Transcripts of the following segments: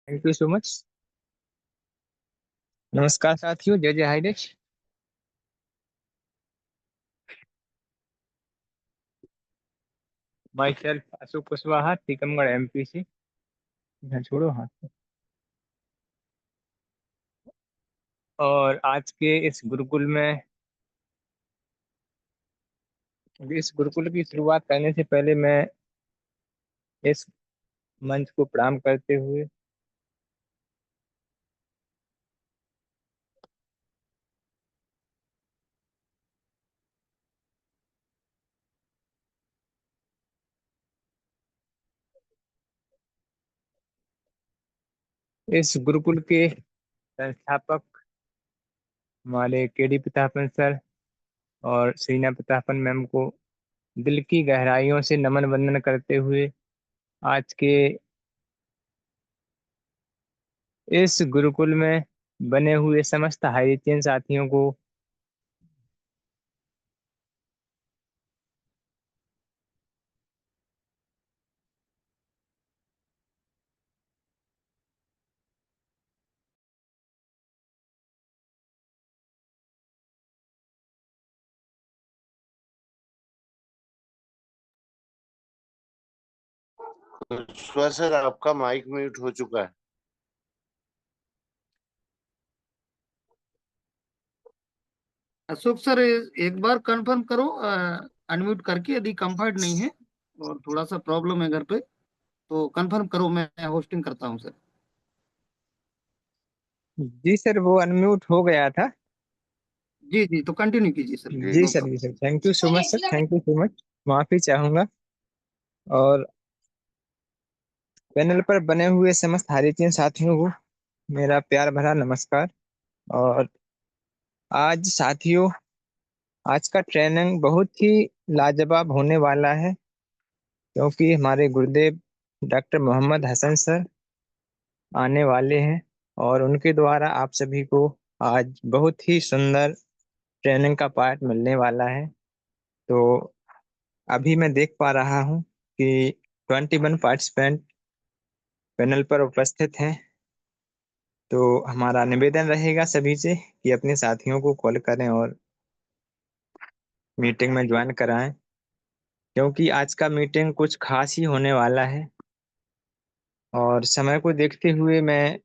Thank you so much. नमस्कार साथियों, जय जय हाइडेच। Myself Ashok Kushwaha, Tikamgarh MP से। यहाँ छोड़ो हाथ। और आज के इस गुरुकुल की शुरुआत करने से पहले मैं इस मंच को प्रणाम करते हुए इस गुरुकुल के संस्थापक हमारे केडी प्रतापन सर और श्रीना प्रतापन मैम को दिल की गहराइयों से नमन वंदन करते हुए आज के इस गुरुकुल में बने हुए समस्त हाईचेन साथियों को विश्वास सर, आपका माइक म्यूट हो चुका है। अशोक सर, एक बार कंफर्म करो अनम्यूट करके, यदि कंफर्ट नहीं है और थोड़ा सा प्रॉब्लम है घर पे तो कंफर्म करो, मैं होस्टिंग करता हूं सर। जी सर, वो अनम्यूट हो गया था। जी जी, तो कंटिन्यू कीजिए सर। जी सर, जी sir, thank you so much sir, thank you so much. माफी चाहूंगा। और पैनल पर बने हुए समस्त हारीचीन साथियों को मेरा प्यार भरा नमस्कार। और आज साथियों, आज का ट्रेनिंग बहुत ही लाजवाब होने वाला है, क्योंकि हमारे गुरुदेव डॉक्टर मोहम्मद हसन सर आने वाले हैं और उनके द्वारा आप सभी को आज बहुत ही सुंदर ट्रेनिंग का पार्ट मिलने वाला है। तो अभी मैं देख पा रहा हूँ कि 21 पार्टिसिपेंट पैनल पर उपस्थित हैं। तो हमारा निवेदन रहेगा सभी से कि अपने साथियों को कॉल करें और मीटिंग में ज्वाइन कराएं, क्योंकि आज का मीटिंग कुछ खास ही होने वाला है। और समय को देखते हुए मैं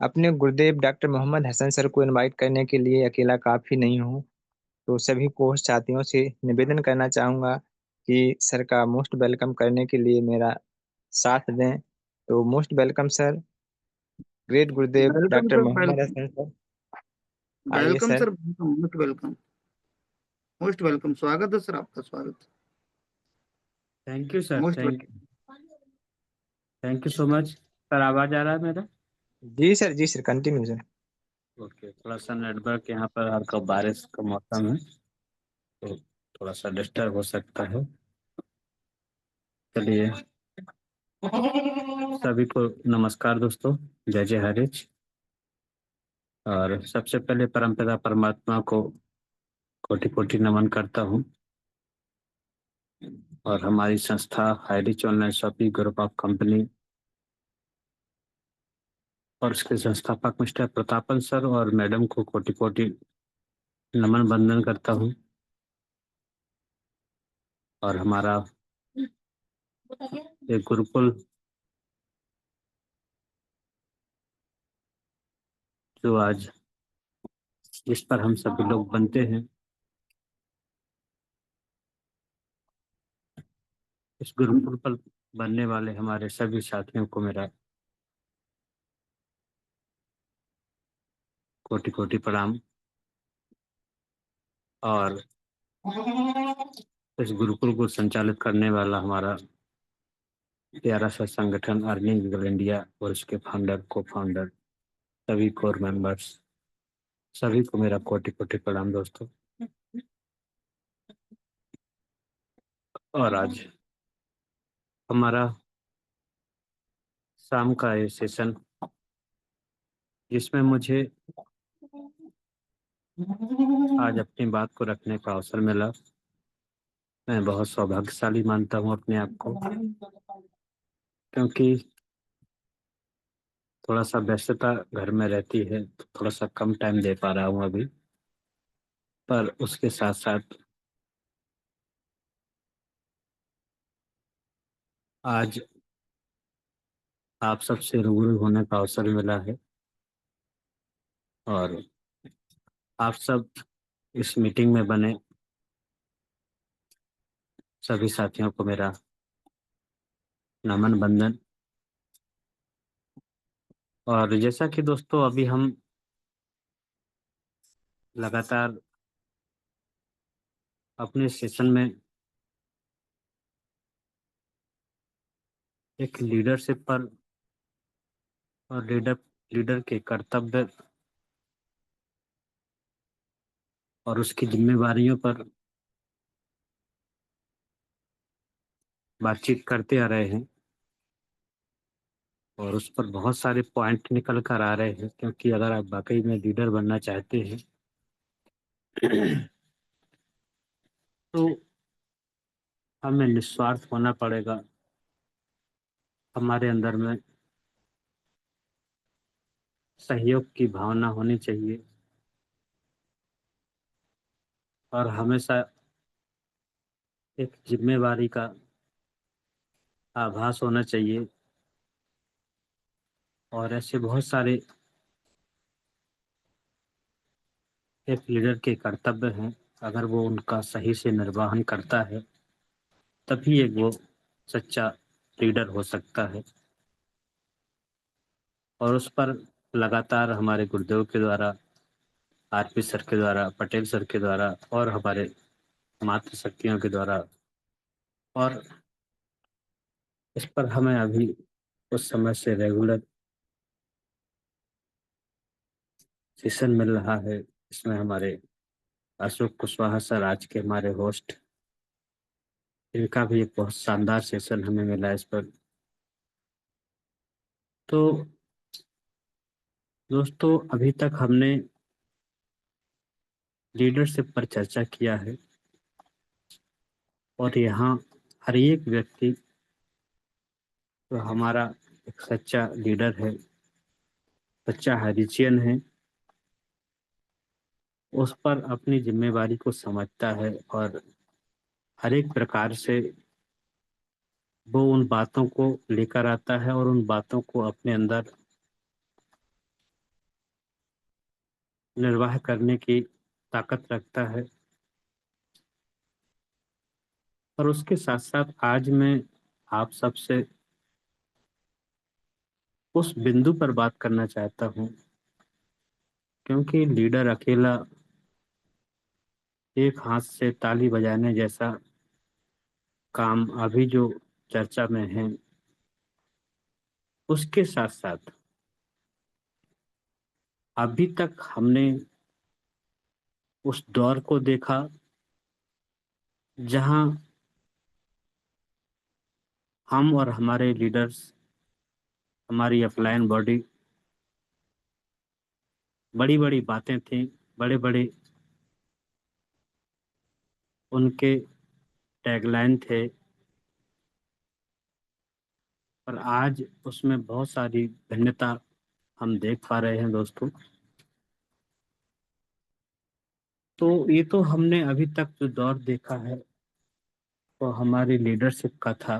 अपने गुरुदेव डॉक्टर मोहम्मद हसन सर को इनवाइट करने के लिए अकेला काफी नहीं हूँ। तो सभी को साथियों से निवेदन करना चाहूंगा कि सर का मोस्ट वेलकम करने के लिए मेरा साथ दें। तो मोस्ट वेलकम सर, ग्रेट गुरुदेव welcome doctor sir, Mohammed welcome. Hasan sir. आइए welcome sir. Sir, most welcome. Most welcome, स्वागत है सर, आपका स्वागत। Thank you sir, most thank you so much sir. आवाज आ रहा है मेरा? जी सर, जी सर, कंटिन्यू सर। ओके, थोड़ा सा नेटवर्क यहाँ पर आपका बारिश का मौसम है तो थोड़ा सा डिस्टर्ब हो सकता है। चलिए, सभी को नमस्कार दोस्तों, जय जय हरीच। और सबसे पहले परमपिता परमात्मा को कोटि कोटि नमन करता हूँ। और हमारी संस्था Highrich online shopping group of company और उसके संस्थापक मिस्टर प्रतापन सर और मैडम को कोटि कोटि नमन वंदन करता हूँ। और हमारा एक गुरुकुल जो आज इस पर हम सभी लोग बनते हैं, इस गुरुकुल पर बनने वाले हमारे सभी साथियों को मेरा कोटि कोटि प्रणाम। और इस गुरुकुल को संचालित करने वाला हमारा प्यारा सा संगठन अर्निंग लीगल इंडिया और इसके फाउंडर को फाउंडर सभी कोर मेंबर्स सभी को मेरा कोटि कोटि प्रणाम दोस्तों। और आज हमारा शाम का ये सेशन, जिसमें मुझे आज अपनी बात को रखने का अवसर मिला, मैं बहुत सौभाग्यशाली मानता हूँ अपने आप को। क्योंकि थोड़ा सा व्यस्तता घर में रहती है, तो थोड़ा सा कम टाइम दे पा रहा हूँ अभी। पर उसके साथ साथ आज आप सबसे रूबरू होने का अवसर मिला है, और आप सब इस मीटिंग में बने सभी साथियों को मेरा नमन बंदन। और जैसा कि दोस्तों अभी हम लगातार अपने सेशन में एक लीडरशिप पर और लीडर के कर्तव्य और उसकी जिम्मेवारियों पर बातचीत करते आ रहे हैं, और उस पर बहुत सारे पॉइंट निकल कर आ रहे हैं। क्योंकि अगर आप वाकई में लीडर बनना चाहते हैं तो हमें निस्वार्थ होना पड़ेगा। हमारे अंदर में सहयोग की भावना होनी चाहिए, और हमेशा एक जिम्मेवारी का आभास होना चाहिए। और ऐसे बहुत सारे एक लीडर के कर्तव्य हैं, अगर वो उनका सही से निर्वहन करता है तभी एक वो सच्चा लीडर हो सकता है। और उस पर लगातार हमारे गुरुदेव के द्वारा, आरपी सर के द्वारा, पटेल सर के द्वारा, और हमारे मातृ शक्तियों के द्वारा, और इस पर हमें अभी उस समय से रेगुलर सेशन मिल रहा है। इसमें हमारे अशोक कुशवाहा सर आज के हमारे होस्ट, इनका भी एक बहुत शानदार सेशन हमें मिला इस पर। तो दोस्तों अभी तक हमने लीडरशिप पर चर्चा किया है, और यहाँ हर एक व्यक्ति तो हमारा एक सच्चा लीडर है, सच्चा हैरिचियन है, उस पर अपनी जिम्मेवारी को समझता है, और हर एक प्रकार से वो उन बातों को लेकर आता है और उन बातों को अपने अंदर निर्वाह करने की ताकत रखता है। और उसके साथ साथ आज मैं आप सबसे उस बिंदु पर बात करना चाहता हूँ, क्योंकि लीडर अकेला एक हाथ से ताली बजाने जैसा काम अभी जो चर्चा में है, उसके साथ साथ अभी तक हमने उस दौर को देखा जहां हम और हमारे लीडर्स, हमारी अपलाइन बॉडी, बड़ी बड़ी बातें थी, बड़े बड़े उनके टैगलाइन थे, पर आज उसमें बहुत सारी भिन्नता हम देख पा रहे हैं दोस्तों। तो ये तो हमने अभी तक जो दौर देखा है वो हमारी लीडरशिप का था,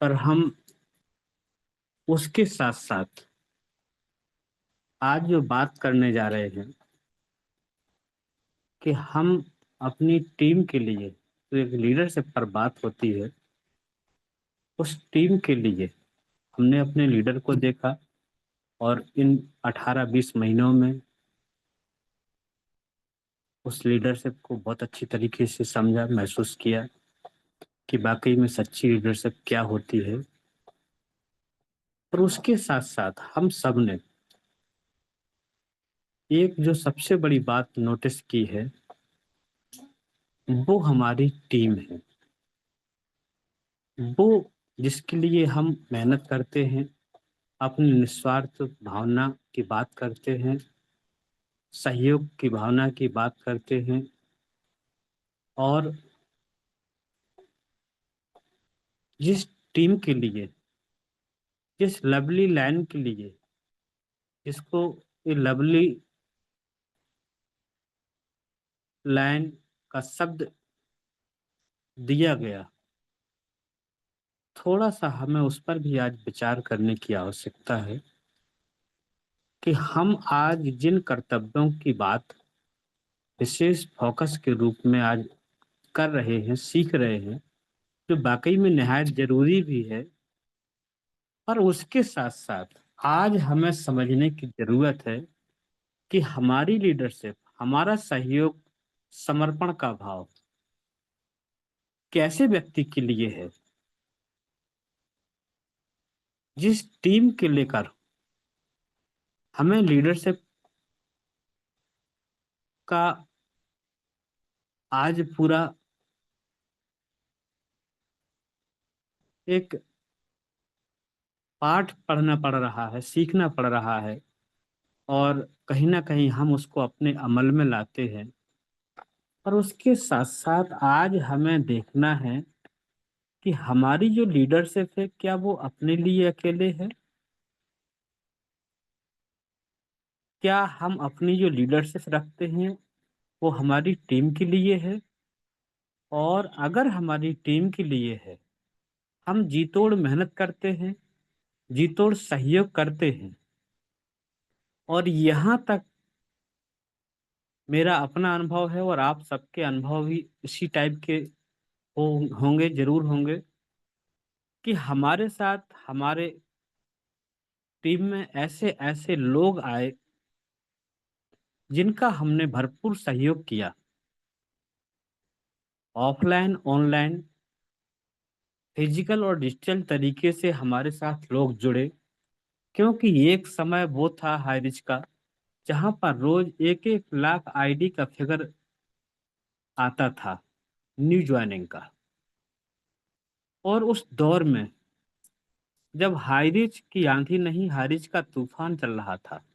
पर हम उसके साथ साथ आज जो बात करने जा रहे हैं कि हम अपनी टीम के लिए, तो एक लीडरशिप पर बात होती है, उस टीम के लिए हमने अपने लीडर को देखा, और इन 18-20 महीनों में उस लीडरशिप को बहुत अच्छी तरीके से समझा, महसूस किया कि वाकई में सच्ची लीडरशिप क्या होती है। और उसके साथ साथ हम सब ने एक जो सबसे बड़ी बात नोटिस की है वो हमारी टीम है। वो जिसके लिए हम मेहनत करते हैं, अपनी निस्वार्थ भावना की बात करते हैं, सहयोग की भावना की बात करते हैं, और जिस टीम के लिए जिस लवली लाइन के लिए, जिसको ये लवली लाइन का शब्द दिया गया, थोड़ा सा हमें उस पर भी आज विचार करने की आवश्यकता है कि हम आज जिन कर्तव्यों की बात विशेष फोकस के रूप में आज कर रहे हैं, सीख रहे हैं, जो वाकई में निहायत जरूरी भी है, और उसके साथ साथ आज हमें समझने की जरूरत है कि हमारी लीडरशिप, हमारा सहयोग, समर्पण का भाव कैसे व्यक्ति के लिए है। जिस टीम के लेकर हमें लीडरशिप का आज पूरा एक पाठ पढ़ना पड़ रहा है, सीखना पड़ रहा है, और कहीं ना कहीं हम उसको अपने अमल में लाते हैं, और उसके साथ साथ आज हमें देखना है कि हमारी जो लीडरशिप है, क्या वो अपने लिए अकेले है, क्या हम अपनी जो लीडरशिप रखते हैं वो हमारी टीम के लिए है, और अगर हमारी टीम के लिए है, हम जी तोड़ मेहनत करते हैं, जी तोड़ सहयोग करते हैं। और यहाँ तक मेरा अपना अनुभव है, और आप सबके अनुभव भी इसी टाइप के होंगे, जरूर होंगे, कि हमारे साथ हमारे टीम में ऐसे ऐसे लोग आए जिनका हमने भरपूर सहयोग किया, ऑफलाइन, ऑनलाइन, फिजिकल और डिजिटल तरीके से हमारे साथ लोग जुड़े। क्योंकि एक समय वो था हाईरिच का, जहां पर रोज 1-1 लाख आईडी का फिगर आता था, न्यू ज्वाइनिंग का। और उस दौर में जब हाईरिच की आंधी नहीं, हाईरिच का तूफान चल रहा था,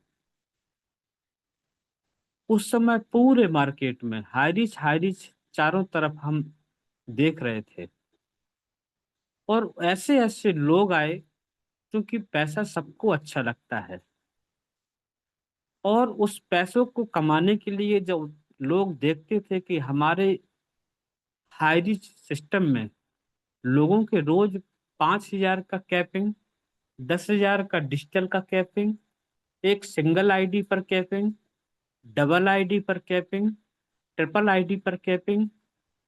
उस समय पूरे मार्केट में हाईरिच हाईरिच चारों तरफ हम देख रहे थे। और ऐसे ऐसे लोग आए, क्योंकि पैसा सबको अच्छा लगता है, और उस पैसों को कमाने के लिए जब लोग देखते थे कि हमारे हाईरिच सिस्टम में लोगों के रोज 5,000 का कैपिंग, 10,000 का डिजिटल का कैपिंग, एक सिंगल आईडी पर कैपिंग, डबल आईडी पर कैपिंग, ट्रिपल आईडी पर कैपिंग,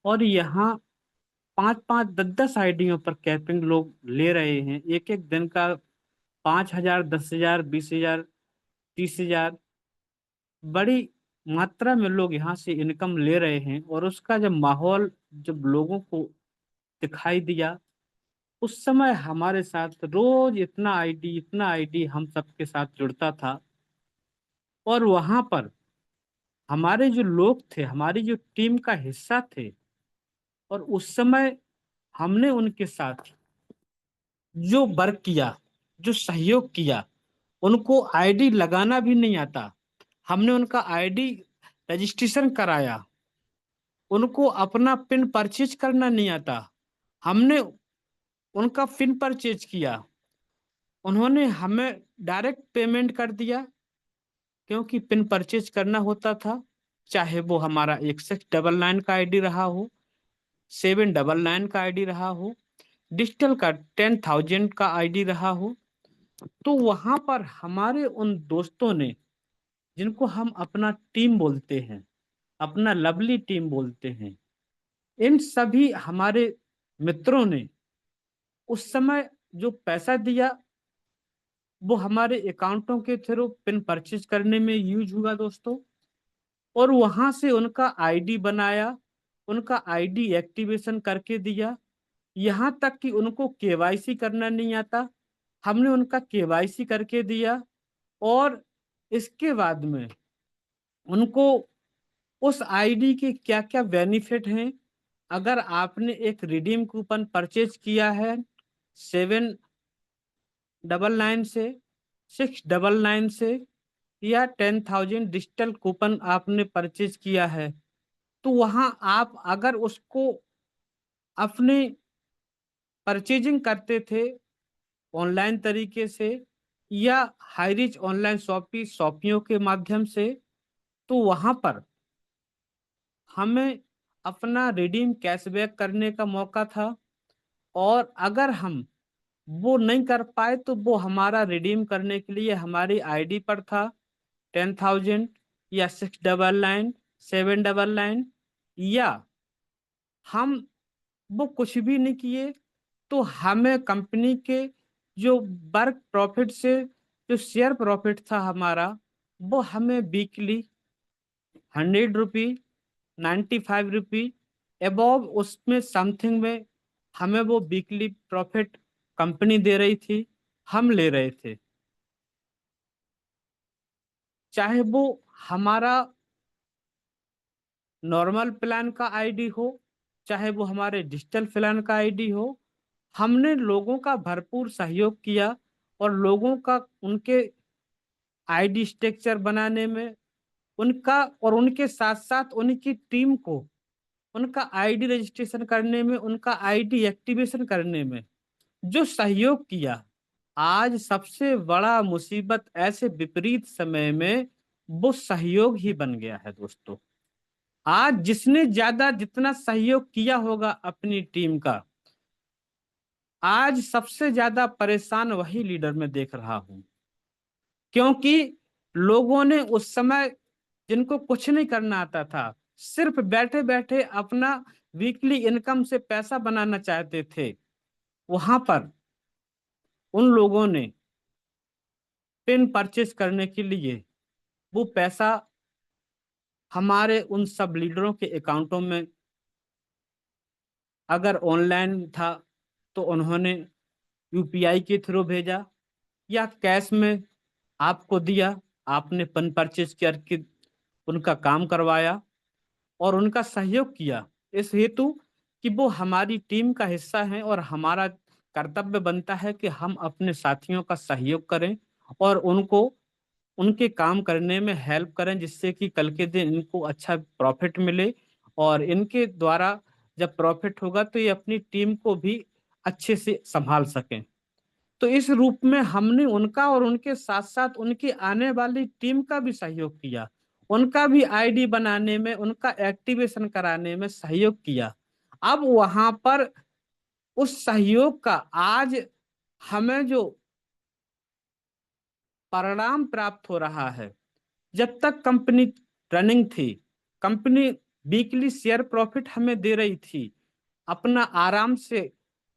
और यहाँ 5-5, 10-10 आईडियों पर कैपिंग लोग ले रहे हैं। एक एक दिन का 5,000, 10,000, 20,000, 30,000, बड़ी मात्रा में लोग यहाँ से इनकम ले रहे हैं। और उसका जब माहौल जब लोगों को दिखाई दिया, उस समय हमारे साथ रोज इतना आईडी हम सबके साथ जुड़ता था। और वहां पर हमारे जो लोग थे, हमारी जो टीम का हिस्सा थे, और उस समय हमने उनके साथ जो वर्क किया, जो सहयोग किया, उनको आईडी लगाना भी नहीं आता, हमने उनका आईडी रजिस्ट्रेशन कराया। उनको अपना पिन परचेज करना नहीं आता, हमने उनका पिन परचेज किया। उन्होंने हमें डायरेक्ट पेमेंट कर दिया, क्योंकि पिन परचेज करना होता था, चाहे वो हमारा 1699 का आईडी रहा हो, 799 का आईडी रहा हो, डिजिटल का 10,000 का आईडी रहा हो। तो वहां पर हमारे उन दोस्तों ने, जिनको हम अपना टीम बोलते हैं, अपना लवली टीम बोलते हैं, इन सभी हमारे मित्रों ने उस समय जो पैसा दिया, वो हमारे अकाउंटों के थ्रू पिन परचेज करने में यूज हुआ दोस्तों। और वहां से उनका आईडी बनाया, उनका आईडी एक्टिवेशन करके दिया। यहां तक कि उनको केवाईसी करना नहीं आता, हमने उनका केवाईसी करके दिया। और इसके बाद में उनको उस आईडी के क्या क्या बेनिफिट हैं, अगर आपने एक रिडीम कूपन परचेज किया है 799 से, 699 से, या 10,000 डिजिटल कूपन आपने परचेज किया है, तो वहां आप अगर उसको अपने परचेजिंग करते थे ऑनलाइन तरीके से या हाई रिच ऑनलाइन शॉपियों के माध्यम से, तो वहां पर हमें अपना रिडीम कैशबैक करने का मौका था। और अगर हम वो नहीं कर पाए तो वो हमारा रिडीम करने के लिए हमारी आईडी पर था 10,000 या 699 799, या हम वो कुछ भी नहीं किए तो हमें कंपनी के जो वर्क प्रॉफिट से जो शेयर प्रॉफिट था हमारा, वो हमें वीकली 100 रुपी, 95 रुपी एबव, उसमें समथिंग में हमें वो वीकली प्रॉफिट कंपनी दे रही थी, हम ले रहे थे। चाहे वो हमारा नॉर्मल प्लान का आईडी हो, चाहे वो हमारे डिजिटल प्लान का आईडी हो, हमने लोगों का भरपूर सहयोग किया और लोगों का उनके आईडी स्ट्रक्चर बनाने में उनका, और उनके साथ साथ उनकी टीम को उनका आईडी रजिस्ट्रेशन करने में, उनका आईडी एक्टिवेशन करने में जो सहयोग किया। आज सबसे बड़ा मुसीबत ऐसे विपरीत समय में वो सहयोग ही बन गया है दोस्तों। आज जिसने ज्यादा जितना सहयोग किया होगा अपनी टीम का, आज सबसे ज्यादा परेशान वही लीडर मैं देख रहा हूं। क्योंकि लोगों ने उस समय, जिनको कुछ नहीं करना आता था, सिर्फ बैठे बैठे अपना वीकली इनकम से पैसा बनाना चाहते थे, वहां पर उन लोगों ने पेन परचेस करने के लिए वो पैसा हमारे उन सब लीडरों के अकाउंटों में, अगर ऑनलाइन था तो उन्होंने यूपीआई के थ्रू भेजा या कैश में आपको दिया, आपने पेन परचेस करके उनका काम करवाया और उनका सहयोग किया, इस हेतु कि वो हमारी टीम का हिस्सा हैं और हमारा कर्तव्य बनता है कि हम अपने साथियों का सहयोग करें और उनको उनके काम करने में हेल्प करें, जिससे कि कल के दिन इनको अच्छा प्रॉफिट मिले और इनके द्वारा जब प्रॉफिट होगा तो ये अपनी टीम को भी अच्छे से संभाल सकें। तो इस रूप में हमने उनका और उनके साथ साथ उनकी आने वाली टीम का भी सहयोग किया, उनका भी आईडी बनाने में, उनका एक्टिवेशन कराने में सहयोग किया। अब वहां पर उस सहयोग का आज हमें जो परिणाम प्राप्त हो रहा है, जब तक कंपनी रनिंग थी, कंपनी वीकली शेयर प्रॉफिट हमें दे रही थी, अपना आराम से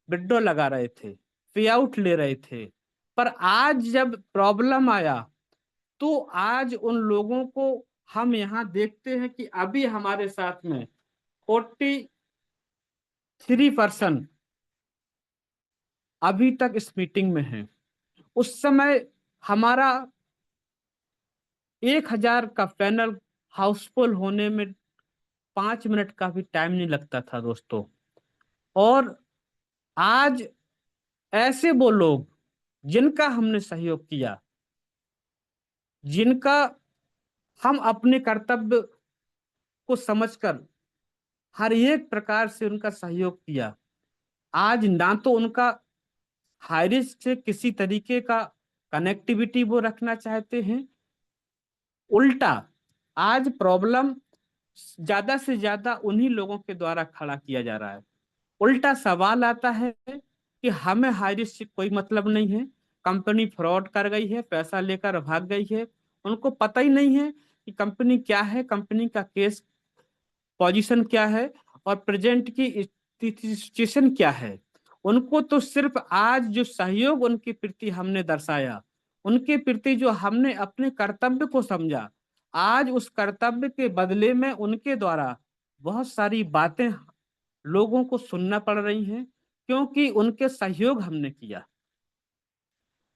विड्रॉ लगा रहे थे, पे आउट ले रहे थे। पर आज जब प्रॉब्लम आया तो आज उन लोगों को हम यहाँ देखते हैं कि अभी हमारे साथ में 43% अभी तक इस मीटिंग में है। उस समय हमारा 1,000 का पैनल हाउसफुल होने में 5 मिनट का भी टाइम नहीं लगता था दोस्तों। और आज ऐसे वो लोग जिनका हमने सहयोग किया, जिनका हम अपने कर्तव्य को समझकर हर एक प्रकार से उनका सहयोग किया, आज ना तो उनका हाई रिस्क से किसी तरीके का कनेक्टिविटी वो रखना चाहते हैं, उल्टा आज प्रॉब्लम ज्यादा से ज्यादा उन्हीं लोगों के द्वारा खड़ा किया जा रहा है। उल्टा सवाल आता है कि हमें हाई रिस्क से कोई मतलब नहीं है, कंपनी फ्रॉड कर गई है, पैसा लेकर भाग गई है, उनको पता ही नहीं है कि कंपनी क्या है, कंपनी का केस पोजीशन क्या है और प्रेजेंट की सिचुएशन क्या है। उनको तो सिर्फ आज जो सहयोग उनके प्रति हमने दर्शाया, उनके प्रति जो हमने अपने कर्तव्य को समझा, आज उस कर्तव्य के बदले में उनके द्वारा बहुत सारी बातें लोगों को सुनना पड़ रही हैं, क्योंकि उनके सहयोग हमने किया।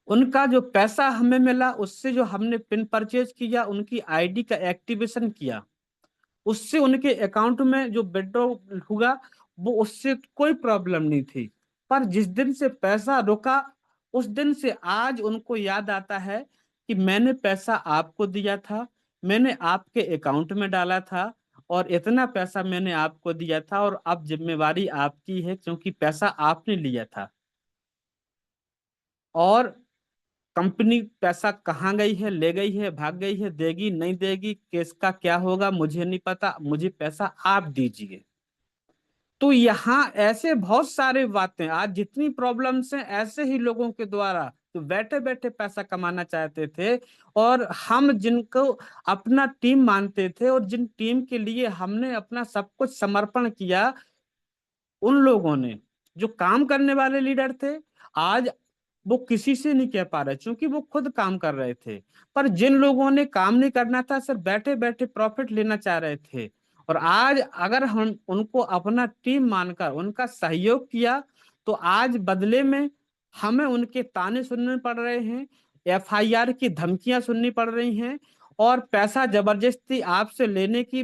उनका जो पैसा हमें मिला, उससे जो हमने पिन परचेज किया, उनकी आईडी का एक्टिवेशन किया, उससे उनके अकाउंट में जो विड्रॉ हुआ वो उससे कोई प्रॉब्लम नहीं थी। पर जिस दिन से पैसा रुका, उस दिन से आज उनको याद आता है कि मैंने पैसा आपको दिया था, मैंने आपके अकाउंट में डाला था और इतना पैसा मैंने आपको दिया था और अब जिम्मेवारी आपकी है, क्योंकि पैसा आपने लिया था। और कंपनी पैसा कहाँ गई है, ले गई है, भाग गई है, देगी नहीं देगी, केस का क्या होगा मुझे नहीं पता, मुझे पैसा आप दीजिए। तो यहाँ ऐसे बहुत सारे बातें, आज जितनी प्रॉब्लम्स हैं ऐसे ही लोगों के द्वारा तो बैठे बैठे पैसा कमाना चाहते थे। और हम जिनको अपना टीम मानते थे और जिन टीम के लिए हमने अपना सब कुछ समर्पण किया, उन लोगों ने, जो काम करने वाले लीडर थे, आज वो किसी से नहीं कह पा रहे क्योंकि वो खुद काम कर रहे थे। पर जिन लोगों ने काम नहीं करना था, सिर्फ बैठे बैठे प्रॉफिट लेना चाह रहे थे, और आज अगर हम उनको अपना टीम मानकर उनका सहयोग किया, तो आज बदले में हमें उनके ताने सुनने पड़ रहे हैं, एफआईआर की धमकियां सुननी पड़ रही हैं, और पैसा जबरदस्ती आपसे लेने की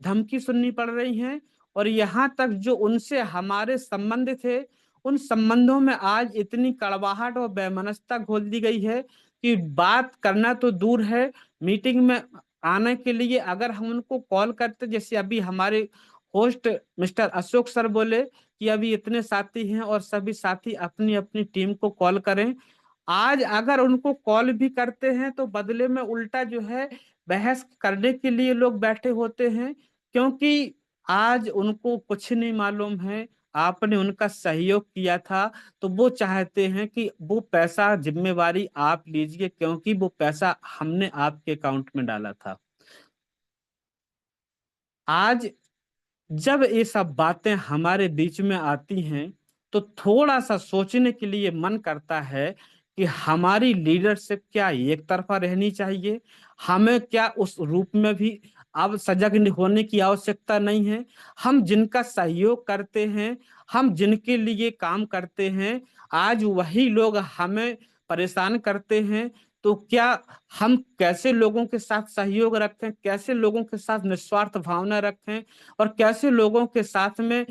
धमकी सुननी पड़ रही है। और यहाँ तक जो उनसे हमारे संबंध थे, उन संबंधों में आज इतनी कड़वाहट और वैमनस्यता घोल दी गई है कि बात करना तो दूर है, मीटिंग में आने के लिए अगर हम उनको कॉल करते, जैसे अभी हमारे होस्ट मिस्टर अशोक सर बोले कि अभी इतने साथी हैं और सभी साथी अपनी अपनी टीम को कॉल करें, आज अगर उनको कॉल भी करते हैं तो बदले में उल्टा जो है बहस करने के लिए लोग बैठे होते हैं, क्योंकि आज उनको कुछ नहीं मालूम है, आपने उनका सहयोग किया था, तो वो चाहते हैं कि वो पैसा जिम्मेवारी आप लीजिए, क्योंकि वो पैसा हमने आपके अकाउंट में डाला था। आज जब ये सब बातें हमारे बीच में आती हैं, तो थोड़ा सा सोचने के लिए मन करता है कि हमारी लीडरशिप क्या एक तरफा रहनी चाहिए, हमें क्या उस रूप में भी अब सजग होने की आवश्यकता नहीं है। हम जिनका सहयोग करते हैं, हम जिनके लिए काम करते हैं, आज वही लोग हमें परेशान करते हैं, तो क्या हम कैसे लोगों के साथ सहयोग रखें, कैसे लोगों के साथ निस्वार्थ भावना रखें, और कैसे लोगों के साथ में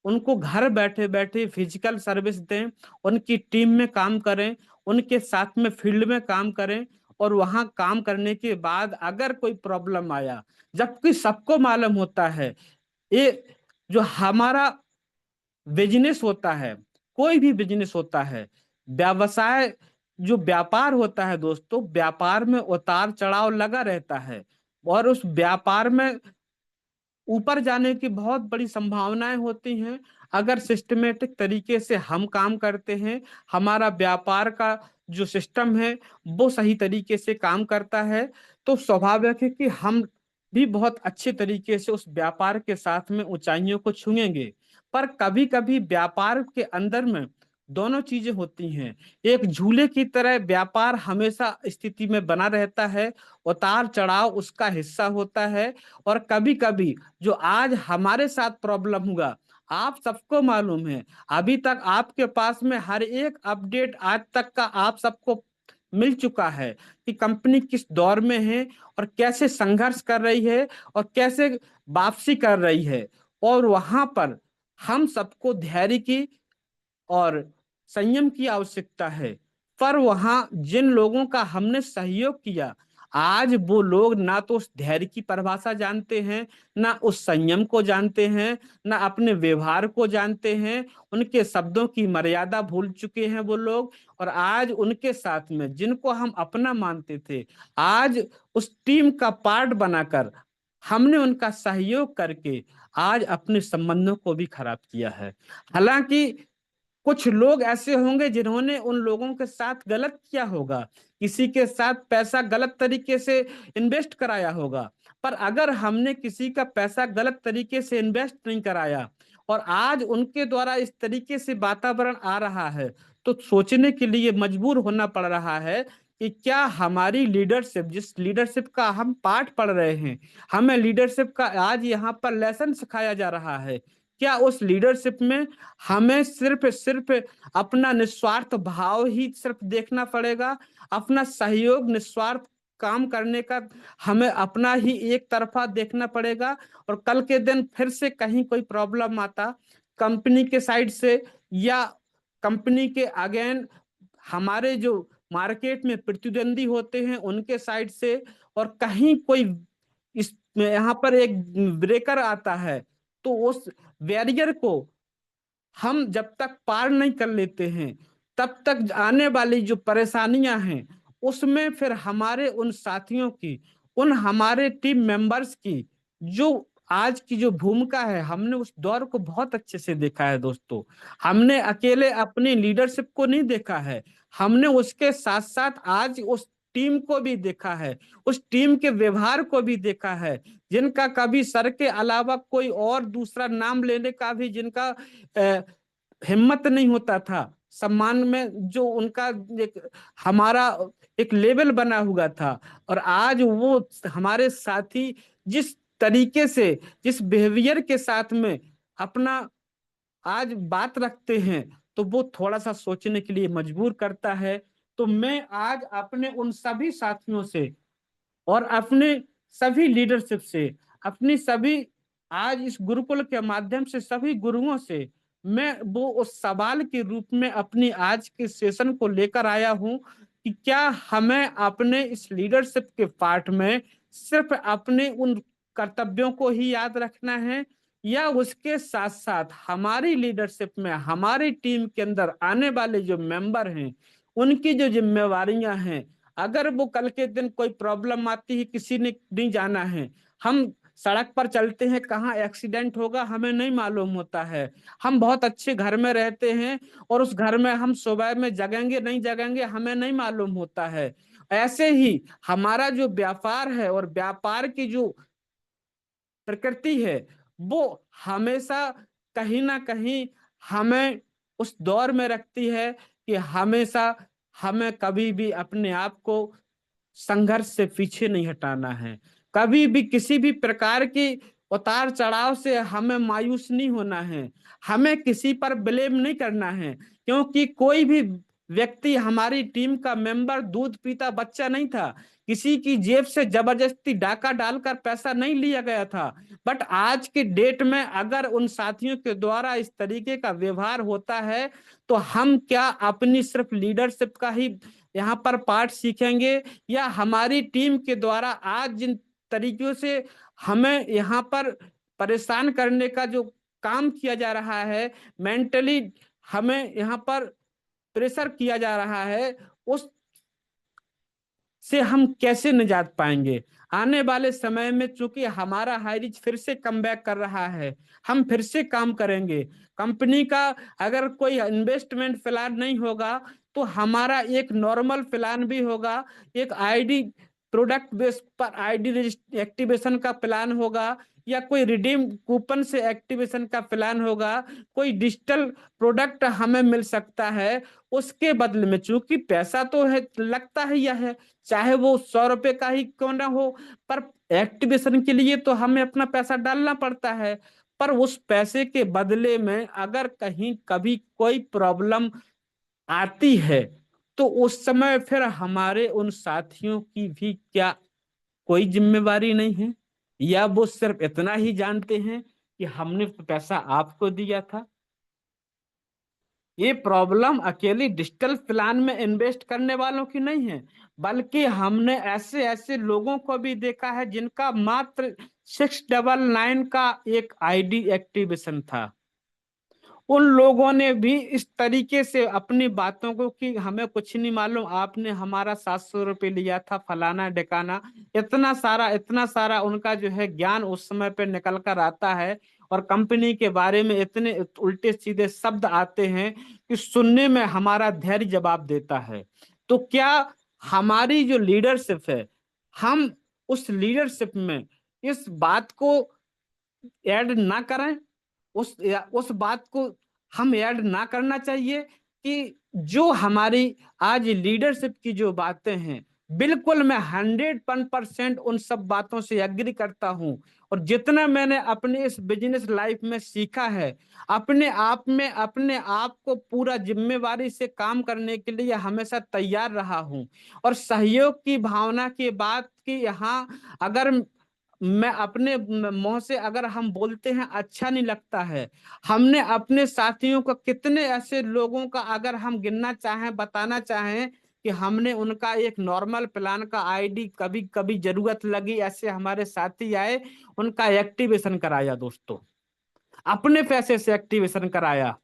उनको घर बैठे बैठे फिजिकल सर्विस दें, उनकी टीम में काम करें, उनके साथ में फील्ड में काम करें, और वहां काम करने के बाद अगर कोई प्रॉब्लम आया, जबकि सबको मालूम होता है ये जो हमारा बिजनेस होता है, कोई भी बिजनेस होता है, व्यवसाय जो व्यापार होता है दोस्तों, व्यापार में उतार चढ़ाव लगा रहता है, और उस व्यापार में ऊपर जाने की बहुत बड़ी संभावनाएं होती हैं अगर सिस्टमेटिक तरीके से हम काम करते हैं, हमारा व्यापार का जो सिस्टम है वो सही तरीके से काम करता है, तो स्वाभाविक है कि हम भी बहुत अच्छे तरीके से उस व्यापार के साथ में ऊंचाइयों को छूएंगे। पर कभी कभी व्यापार के अंदर में दोनों चीजें होती हैं, एक झूले की तरह व्यापार हमेशा स्थिति में बना रहता है, उतार चढ़ाव उसका हिस्सा होता है। और कभी कभी जो आज हमारे साथ प्रॉब्लम हुआ, आप सबको मालूम है, अभी तक आपके पास में हर एक अपडेट आज तक का आप सबको मिल चुका है कि कंपनी किस दौर में है और कैसे संघर्ष कर रही है और कैसे वापसी कर रही है। और वहां पर हम सबको धैर्य की और संयम की आवश्यकता है। पर वहां जिन लोगों का हमने सहयोग किया, आज वो लोग ना तो उस धैर्य की परिभाषा जानते हैं, ना उस संयम को जानते हैं, ना अपने व्यवहार को जानते हैं, उनके शब्दों की मर्यादा भूल चुके हैं वो लोग। और आज उनके साथ में जिनको हम अपना मानते थे, आज उस टीम का पार्ट बनाकर हमने उनका सहयोग करके आज अपने संबंधों को भी खराब किया है। हालांकि कुछ लोग ऐसे होंगे जिन्होंने उन लोगों के साथ गलत किया होगा, किसी के साथ पैसा गलत तरीके से इन्वेस्ट कराया होगा, पर अगर हमने किसी का पैसा गलत तरीके से इन्वेस्ट नहीं कराया और आज उनके द्वारा इस तरीके से वातावरण आ रहा है, तो सोचने के लिए मजबूर होना पड़ रहा है कि क्या हमारी लीडरशिप, जिस लीडरशिप का हम पाठ पढ़ रहे हैं, हमें लीडरशिप का आज यहाँ पर लेसन सिखाया जा रहा है, क्या उस लीडरशिप में हमें सिर्फ सिर्फ अपना निस्वार्थ भाव ही सिर्फ देखना पड़ेगा, अपना सहयोग निस्वार्थ काम करने का हमें अपना ही एक तरफा देखना पड़ेगा, और कल के दिन फिर से कहीं कोई प्रॉब्लम आता कंपनी के साइड से या कंपनी के अगेन हमारे जो मार्केट में प्रतिद्वंदी होते हैं उनके साइड से, और कहीं कोई इस यहाँ पर एक ब्रेकर आता है, तो उस बैरियर को हम जब तक पार नहीं कर लेते हैं, तब तक आने वाली जो परेशानियां हैं उसमें फिर हमारे उन साथियों की, उन हमारे टीम मेंबर्स की जो आज की जो भूमिका है, हमने उस दौर को बहुत अच्छे से देखा है दोस्तों। हमने अकेले अपनी लीडरशिप को नहीं देखा है, हमने उसके साथ साथ आज उस टीम को भी देखा है, उस टीम के व्यवहार को भी देखा है, जिनका कभी सर के अलावा कोई और दूसरा नाम लेने का भी जिनका हिम्मत नहीं होता था। सम्मान में जो उनका एक हमारा एक लेवल बना हुआ था, और आज वो हमारे साथी जिस तरीके से, जिस बिहेवियर के साथ में अपना आज बात रखते हैं, तो वो थोड़ा सा सोचने के लिए मजबूर करता है। तो मैं आज अपने उन सभी साथियों से और अपने सभी लीडरशिप से, अपनी सभी आज इस गुरुकुल के माध्यम से सभी गुरुओं से मैं वो उस सवाल के रूप में अपनी आज के सेशन को लेकर आया हूं कि क्या हमें अपने इस लीडरशिप के पार्ट में सिर्फ अपने उन कर्तव्यों को ही याद रखना है, या उसके साथ साथ हमारी लीडरशिप में हमारी टीम के अंदर आने वाले जो मेंबर हैं उनकी जो जिम्मेवारियां हैं, अगर वो कल के दिन कोई प्रॉब्लम आती है, किसी ने नहीं जाना है, हम सड़क पर चलते हैं, कहाँ एक्सीडेंट होगा हमें नहीं मालूम होता है, हम बहुत अच्छे घर में रहते हैं और उस घर में हम सुबह में जगेंगे नहीं जगेंगे हमें नहीं मालूम होता है। ऐसे ही हमारा जो व्यापार है और व्यापार की जो प्रकृति है वो हमेशा कहीं ना कहीं हमें उस दौर में रखती है कि हमेशा हमें कभी भी अपने आप को संघर्ष से पीछे नहीं हटाना है, कभी भी किसी भी प्रकार की उतार चढ़ाव से हमें मायूस नहीं होना है, हमें किसी पर ब्लेम नहीं करना है, क्योंकि कोई भी व्यक्ति हमारी टीम का मेंबर दूध पीता बच्चा नहीं था, किसी की जेब से जबरदस्ती डाका डालकर पैसा नहीं लिया गया था। बट आज के डेट में अगर उन साथियों के द्वारा इस तरीके का व्यवहार होता है तो हम क्या अपनी सिर्फ लीडरशिप का ही यहाँ पर पार्ट सीखेंगे, या हमारी टीम के द्वारा आज जिन तरीकों से हमें यहाँ पर परेशान करने का जो काम किया जा रहा है, मेंटली हमें यहाँ पर प्रेशर किया जा रहा है, उस से हम कैसे निजात पाएंगे। आने वाले समय में चूंकि हमारा हाईरिच फिर से कमबैक कर रहा है, हम फिर से काम करेंगे, कंपनी का अगर कोई इन्वेस्टमेंट प्लान नहीं होगा तो हमारा एक नॉर्मल प्लान भी होगा, एक आईडी प्रोडक्ट बेस पर आईडी एक्टिवेशन का प्लान होगा, या कोई रिडीम कूपन से एक्टिवेशन का प्लान होगा, कोई डिजिटल प्रोडक्ट हमें मिल सकता है। उसके बदले में चूंकि पैसा तो है लगता ही है, चाहे वो 100 रुपए का ही क्यों ना हो, पर एक्टिवेशन के लिए तो हमें अपना पैसा डालना पड़ता है। पर उस पैसे के बदले में अगर कहीं कभी कोई प्रॉब्लम आती है तो उस समय फिर हमारे उन साथियों की भी क्या कोई जिम्मेवारी नहीं है, या वो सिर्फ इतना ही जानते हैं कि हमने पैसा आपको दिया था। ये प्रॉब्लम अकेली डिजिटल प्लान में इन्वेस्ट करने वालों की नहीं है, बल्कि हमने ऐसे ऐसे लोगों को भी देखा है जिनका मात्र 699 का एक आईडी एक्टिवेशन था। उन लोगों ने भी इस तरीके से अपनी बातों को कि हमें कुछ नहीं मालूम, आपने हमारा 700 रुपये लिया था फलाना ढिकाना, इतना सारा उनका जो है ज्ञान उस समय पे निकल कर आता है, और कंपनी के बारे में इतने उल्टे सीधे शब्द आते हैं कि सुनने में हमारा धैर्य जवाब देता है। तो क्या हमारी जो लीडरशिप है, हम उस लीडरशिप में इस बात को ऐड ना करें, उस बात को हम ऐड ना करना चाहिए कि जो हमारी आज लीडरशिप की जो बातें हैं, बिल्कुल मैं 101% उन सब बातों से एग्री करता हूं। और जितना मैंने अपने इस बिजनेस लाइफ में सीखा है, अपने आप में अपने आप को पूरा जिम्मेवारी से काम करने के लिए हमेशा तैयार रहा हूं। और सहयोग की भावना की बात की यहाँ अगर मैं अपने मुंह से अगर हम बोलते हैं अच्छा नहीं लगता है, हमने अपने साथियों को कितने ऐसे लोगों का अगर हम गिनना चाहें, बताना चाहें कि हमने उनका एक नॉर्मल प्लान का आईडी कभी कभी जरूरत लगी ऐसे हमारे साथी आए, उनका एक्टिवेशन कराया दोस्तों, अपने पैसे से एक्टिवेशन कराया।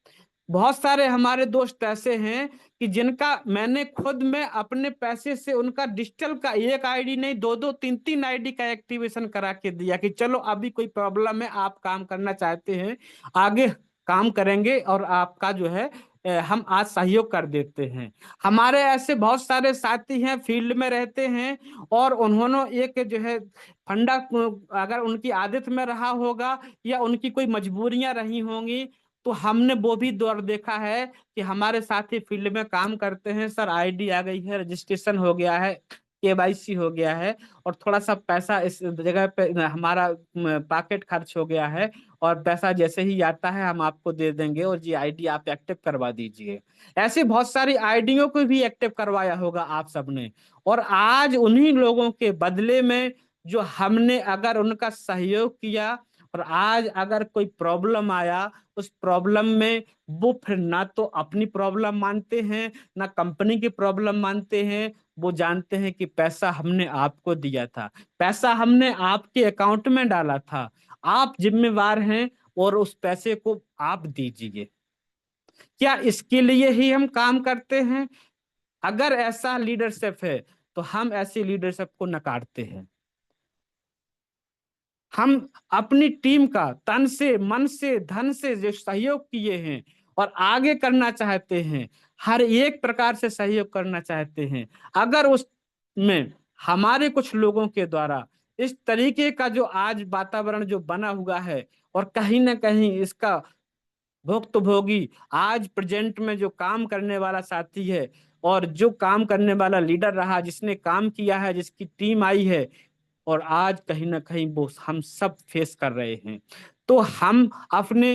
बहुत सारे हमारे दोस्त ऐसे हैं कि जिनका मैंने खुद में अपने पैसे से उनका डिजिटल का एक आईडी नहीं, दो दो तीन तीन आईडी का एक्टिवेशन करा के दिया कि चलो अभी कोई प्रॉब्लम है, आप काम करना चाहते हैं, आगे काम करेंगे और आपका जो है हम आज सहयोग कर देते हैं। हमारे ऐसे बहुत सारे साथी हैं, फील्ड में रहते हैं और उन्होंने एक जो है फंडा, अगर उनकी आदत में रहा होगा या उनकी कोई मजबूरियां रही होंगी, तो हमने वो भी दौर देखा है कि हमारे साथी फील्ड में काम करते हैं, सर आईडी आ गई है, रजिस्ट्रेशन हो गया है, केवाईसी हो गया है और थोड़ा सा पैसा इस जगह पे हमारा पॉकेट खर्च हो गया है और पैसा जैसे ही आता है हम आपको दे देंगे और जी आईडी आप एक्टिव करवा दीजिए। ऐसे बहुत सारी आईडियों को भी एक्टिव करवाया होगा आप सबने, और आज उन्हीं लोगों के बदले में जो हमने अगर उनका सहयोग किया और आज अगर कोई प्रॉब्लम आया, उस प्रॉब्लम में वो फिर ना तो अपनी प्रॉब्लम मानते हैं ना कंपनी की प्रॉब्लम मानते हैं, वो जानते हैं कि पैसा हमने आपको दिया था, पैसा हमने आपके अकाउंट में डाला था, आप जिम्मेवार हैं और उस पैसे को आप दीजिए। क्या इसके लिए ही हम काम करते हैं? अगर ऐसा लीडरशिप है तो हम ऐसी लीडरशिप को नकारते हैं। हम अपनी टीम का तन से, मन से, धन से जो सहयोग किए हैं और आगे करना चाहते हैं, हर एक प्रकार से सहयोग करना चाहते हैं, अगर उसमें हमारे कुछ लोगों के द्वारा इस तरीके का जो आज वातावरण जो बना हुआ है और कहीं ना कहीं इसका भुक्तभोगी आज प्रेजेंट में जो काम करने वाला साथी है और जो काम करने वाला लीडर रहा, जिसने काम किया है, जिसकी टीम आई है, और आज कहीं ना कहीं वो हम सब फेस कर रहे हैं। तो हम अपने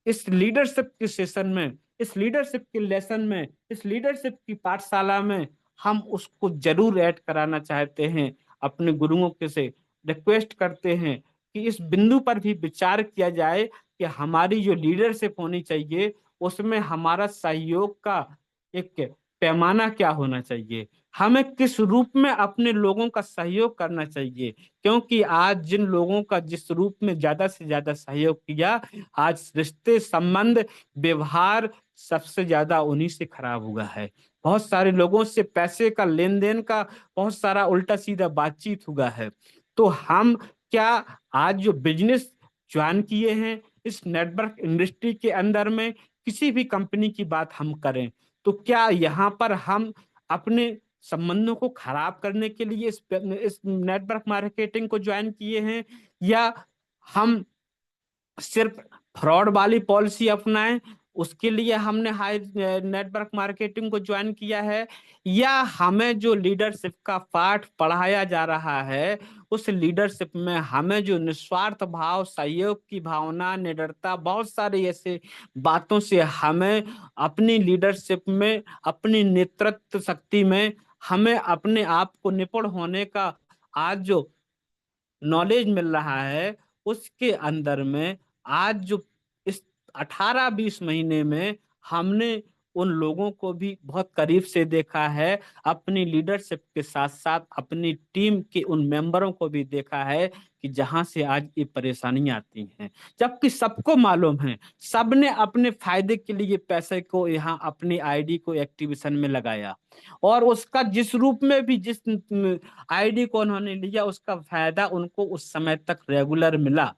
इस लीडरशिप के सेशन में, इस लीडरशिप के लेसन में, इस लीडरशिप की पाठशाला में हम उसको जरूर ऐड कराना चाहते हैं। अपने गुरुओं के से रिक्वेस्ट करते हैं कि इस बिंदु पर भी विचार किया जाए कि हमारी जो लीडरशिप होनी चाहिए उसमें हमारा सहयोग का एक पैमाना क्या होना चाहिए, हमें किस रूप में अपने लोगों का सहयोग करना चाहिए। क्योंकि आज जिन लोगों का जिस रूप में ज्यादा से ज्यादा सहयोग किया, आज रिश्ते, संबंध, व्यवहार सबसे ज्यादा उन्हीं से खराब हुआ है। बहुत सारे लोगों से पैसे का लेन देन का बहुत सारा उल्टा सीधा बातचीत हुआ है। तो हम क्या आज जो बिजनेस ज्वाइन किए हैं इस नेटवर्क इंडस्ट्री के अंदर में, किसी भी कंपनी की बात हम करें, तो क्या यहाँ पर हम अपने संबंधों को खराब करने के लिए इस नेटवर्क मार्केटिंग को ज्वाइन किए हैं, या हम सिर्फ फ्रॉड वाली पॉलिसी अपनाएं उसके लिए हमने हाई नेटवर्क मार्केटिंग को ज्वाइन किया है, या हमें जो लीडरशिप का पाठ पढ़ाया जा रहा है उस लीडरशिप में हमें जो निस्वार्थ भाव, सहयोग की भावना, निडरता, बहुत सारी ऐसे बातों से हमें अपनी लीडरशिप में, अपनी नेतृत्व शक्ति में हमें अपने आप को निपुण होने का आज जो नॉलेज मिल रहा है, उसके अंदर में आज जो इस 18-20 महीने में हमने उन लोगों को भी बहुत करीब से देखा है, अपनी लीडरशिप के साथ साथ अपनी टीम के उन मेंबरों को भी देखा है कि जहां से आज ये परेशानियां आती हैं, जबकि सबको मालूम है, सबने अपने फायदे के लिए पैसे को यहाँ अपनी आईडी को एक्टिवेशन में लगाया और उसका जिस रूप में भी, जिस आईडी को उन्होंने लिया, उसका फायदा उनको उस समय तक रेगुलर मिला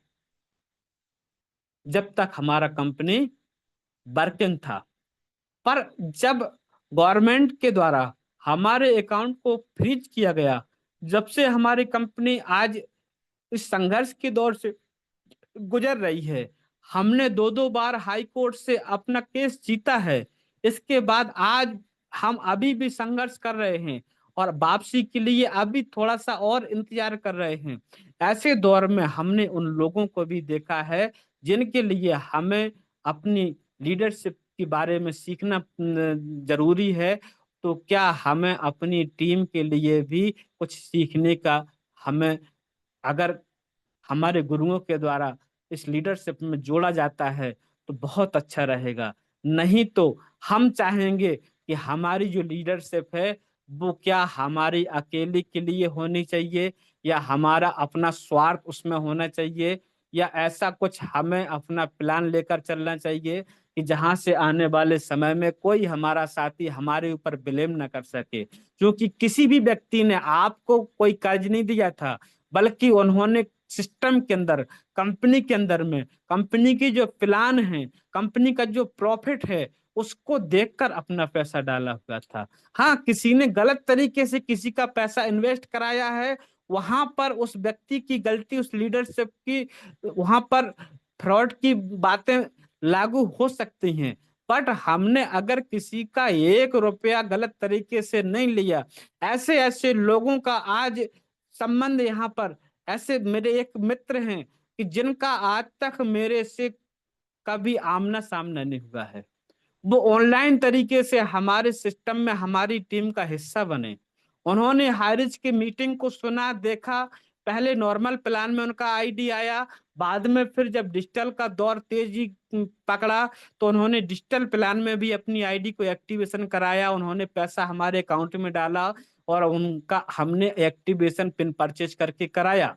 जब तक हमारा कंपनी वर्किंग था। पर जब गवर्नमेंट के द्वारा हमारे अकाउंट को फ्रीज किया गया, जब से हमारी कंपनी आज इस संघर्ष के दौर से गुजर रही है, हमने दो दो बार हाई कोर्ट से अपना केस जीता है, इसके बाद आज हम अभी भी संघर्ष कर रहे हैं और वापसी के लिए अभी थोड़ा सा और इंतजार कर रहे हैं। ऐसे दौर में हमने उन लोगों को भी देखा है जिनके लिए हमें अपनी लीडरशिप के बारे में सीखना जरूरी है। तो क्या हमें अपनी टीम के लिए भी कुछ सीखने का, हमें अगर हमारे गुरुओं के द्वारा इस लीडरशिप में जोड़ा जाता है तो बहुत अच्छा रहेगा। नहीं तो हम चाहेंगे कि हमारी जो लीडरशिप है वो क्या हमारी अकेले के लिए होनी चाहिए, या हमारा अपना स्वार्थ उसमें होना चाहिए, या ऐसा कुछ हमें अपना प्लान लेकर चलना चाहिए कि जहां से आने वाले समय में कोई हमारा साथी हमारे ऊपर ब्लेम न कर सके, क्योंकि किसी भी व्यक्ति ने आपको कोई कर्ज नहीं दिया था, बल्कि उन्होंने सिस्टम के अंदर, कंपनी के अंदर में, कंपनी की जो प्लान है, कंपनी का जो प्रॉफिट है, उसको देखकर अपना पैसा डाला हुआ था। हाँ, किसी ने गलत तरीके से किसी का पैसा इन्वेस्ट कराया है, वहां पर उस व्यक्ति की गलती, उस लीडरशिप की, वहां पर फ्रॉड की बातें लागू हो सकती हैं। बट हमने अगर किसी का 1 रुपया गलत तरीके से नहीं लिया, ऐसे ऐसे लोगों का आज संबंध यहाँ पर, ऐसे मेरे एक मित्र हैं कि जिनका आज तक मेरे से कभी आमना सामना नहीं हुआ है, वो ऑनलाइन तरीके से हमारे सिस्टम में हमारी टीम का हिस्सा बने। उन्होंने हारिज की मीटिंग को सुना, देखा, पहले नॉर्मल प्लान में उनका आईडी आया, बाद में फिर जब डिजिटल का दौर तेजी पकड़ा तो उन्होंने डिजिटल प्लान में भी अपनी आईडी को एक्टिवेशन कराया, उन्होंने पैसा हमारे अकाउंट में डाला और उनका हमने एक्टिवेशन पिन परचेज करके कराया।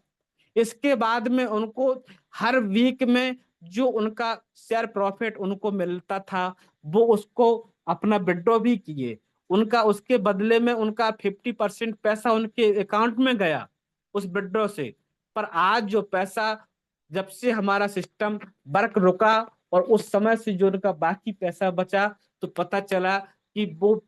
इसके बाद में उनको हर वीक में जो उनका शेयर प्रॉफिट उनको मिलता था, वो उसको अपना विड्रॉ भी किए। उनका उसके बदले में उनका 50% पैसा उनके अकाउंट में गया उस विड्रॉ से। पर आज जो पैसा, जब से हमारा सिस्टम वर्क रुका और उस समय से जो उनका बाकी पैसा बचा, तो पता चला कि वो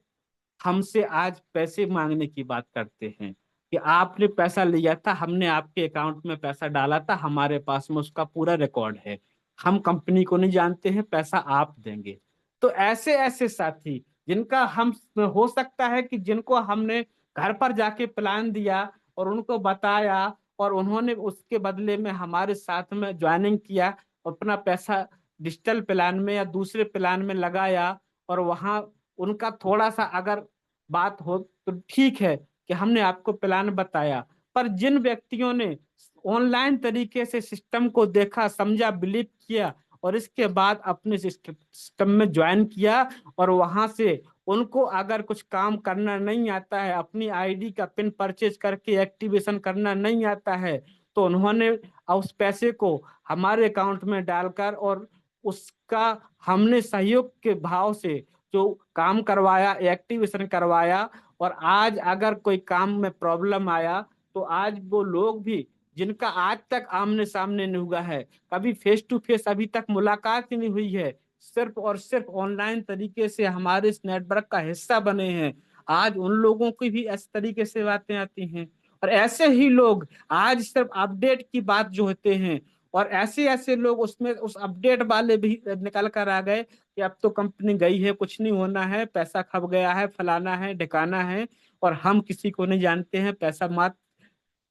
हमसे आज पैसे मांगने की बात करते हैं कि आपने पैसा लिया था, हमने आपके अकाउंट में पैसा डाला था, हमारे पास में उसका पूरा रिकॉर्ड है, हम कंपनी को नहीं जानते हैं, पैसा आप देंगे। तो ऐसे ऐसे साथी जिनका हम, हो सकता है कि जिनको हमने घर पर जाके प्लान दिया और उनको बताया और उन्होंने उसके बदले में हमारे साथ में ज्वाइनिंग किया, अपना पैसा डिजिटल प्लान में या दूसरे प्लान में लगाया, और वहां उनका थोड़ा सा अगर बात हो तो ठीक है कि हमने आपको प्लान बताया। पर जिन व्यक्तियों ने ऑनलाइन तरीके से सिस्टम को देखा, समझा, बिलीव किया और इसके बाद अपने सिस्टम में ज्वाइन किया, और वहां से उनको अगर कुछ काम करना नहीं आता है, अपनी आईडी का पिन परचेज करके एक्टिवेशन करना नहीं आता है, तो उन्होंने उस पैसे को हमारे अकाउंट में डालकर और उसका हमने सहयोग के भाव से जो काम करवाया, एक्टिवेशन करवाया। और आज अगर कोई काम में प्रॉब्लम आया तो आज वो लोग भी, जिनका आज तक आमने सामने नहीं हुआ है, कभी फेस टू फेस अभी तक मुलाकात ही नहीं हुई है, सिर्फ और सिर्फ ऑनलाइन तरीके से हमारे इस नेटवर्क का हिस्सा बने हैं, आज उन लोगों की भी इस तरीके से बातें आती हैं। और ऐसे ही लोग आज सिर्फ अपडेट की बात जो होते हैं, और ऐसे ऐसे लोग उसमें उस अपडेट वाले भी निकल कर आ गए कि अब तो कंपनी गई है, कुछ नहीं होना है, पैसा खप गया है, फलाना है, ढिकाना है, और हम किसी को नहीं जानते हैं, पैसा मात्र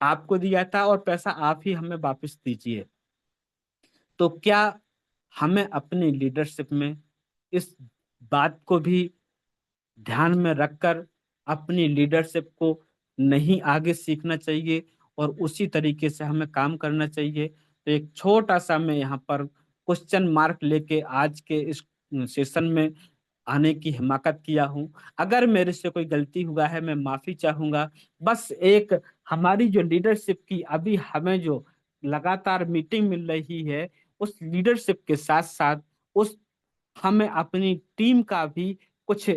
आपको दिया था और पैसा आप ही हमें वापस दीजिए। तो क्या हमें अपनी लीडरशिप में इस बात को भी ध्यान में रखकर अपनी लीडरशिप को नहीं आगे सीखना चाहिए और उसी तरीके से हमें काम करना चाहिए? तो एक छोटा सा मैं यहाँ पर क्वेश्चन मार्क लेके आज के इस सेशन में आने की हिमाकत किया हूँ। अगर मेरे से कोई गलती हुआ है, मैं माफी चाहूंगा। बस एक हमारी जो लीडरशिप की अभी हमें जो लगातार मीटिंग मिल रही है, उस लीडरशिप के साथ साथ उस हमें अपनी टीम का भी कुछ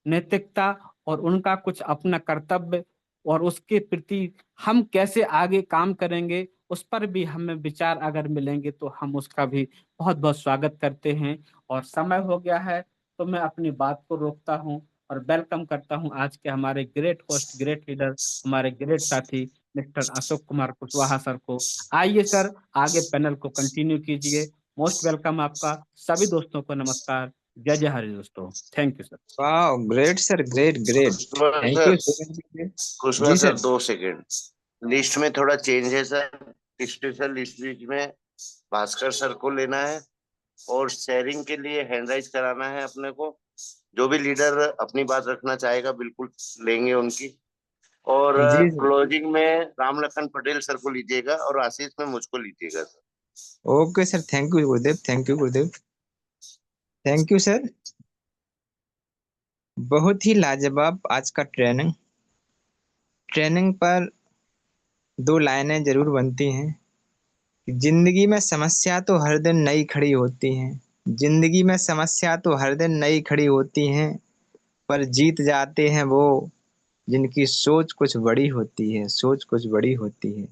नैतिकता और उनका कुछ अपना कर्तव्य और उसके प्रति हम कैसे आगे काम करेंगे, उस पर भी हमें विचार अगर मिलेंगे तो हम उसका भी बहुत बहुत स्वागत करते हैं। और समय हो गया है तो मैं अपनी बात को रोकता हूं और वेलकम करता हूं आज के हमारे ग्रेट होस्ट, ग्रेट लीडर, हमारे ग्रेट साथी मिस्टर अशोक कुमार कुशवाहा सर को। आइए सर, आगे पैनल को कंटिन्यू कीजिए। मोस्ट वेलकम आपका। सभी दोस्तों को नमस्कार। जय जय हरि दोस्तों। Thank you sir. वाह, great sir, great great. Kushwaha thank sir, you so much. Kushwaha ji sir sir. 2 second. List में थोड़ा चेंज है सर। स्पेशल लिस्ट में भास्कर सर को लेना है और शेयरिंग के लिए हैंड राइज कराना है अपने को। जो भी लीडर अपनी बात रखना चाहेगा बिल्कुल लेंगे उनकी। और जी सर। क्लोजिंग में राम लखन पटेल सर को लीजिएगा और आशीष में मुझको लीजिएगा sir. Okay sir, thank you Gurudev, thank you Gurudev, thank you sir. बहुत ही लाजवाब आज का ट्रेनिंग। ट्रेनिंग पर 2 लाइनें जरूर बनती हैं कि जिंदगी में समस्या तो हर दिन नई खड़ी होती हैं, जिंदगी में समस्या तो हर दिन नई खड़ी होती हैं, पर जीत जाते हैं वो जिनकी सोच कुछ बड़ी होती है, सोच कुछ बड़ी होती है।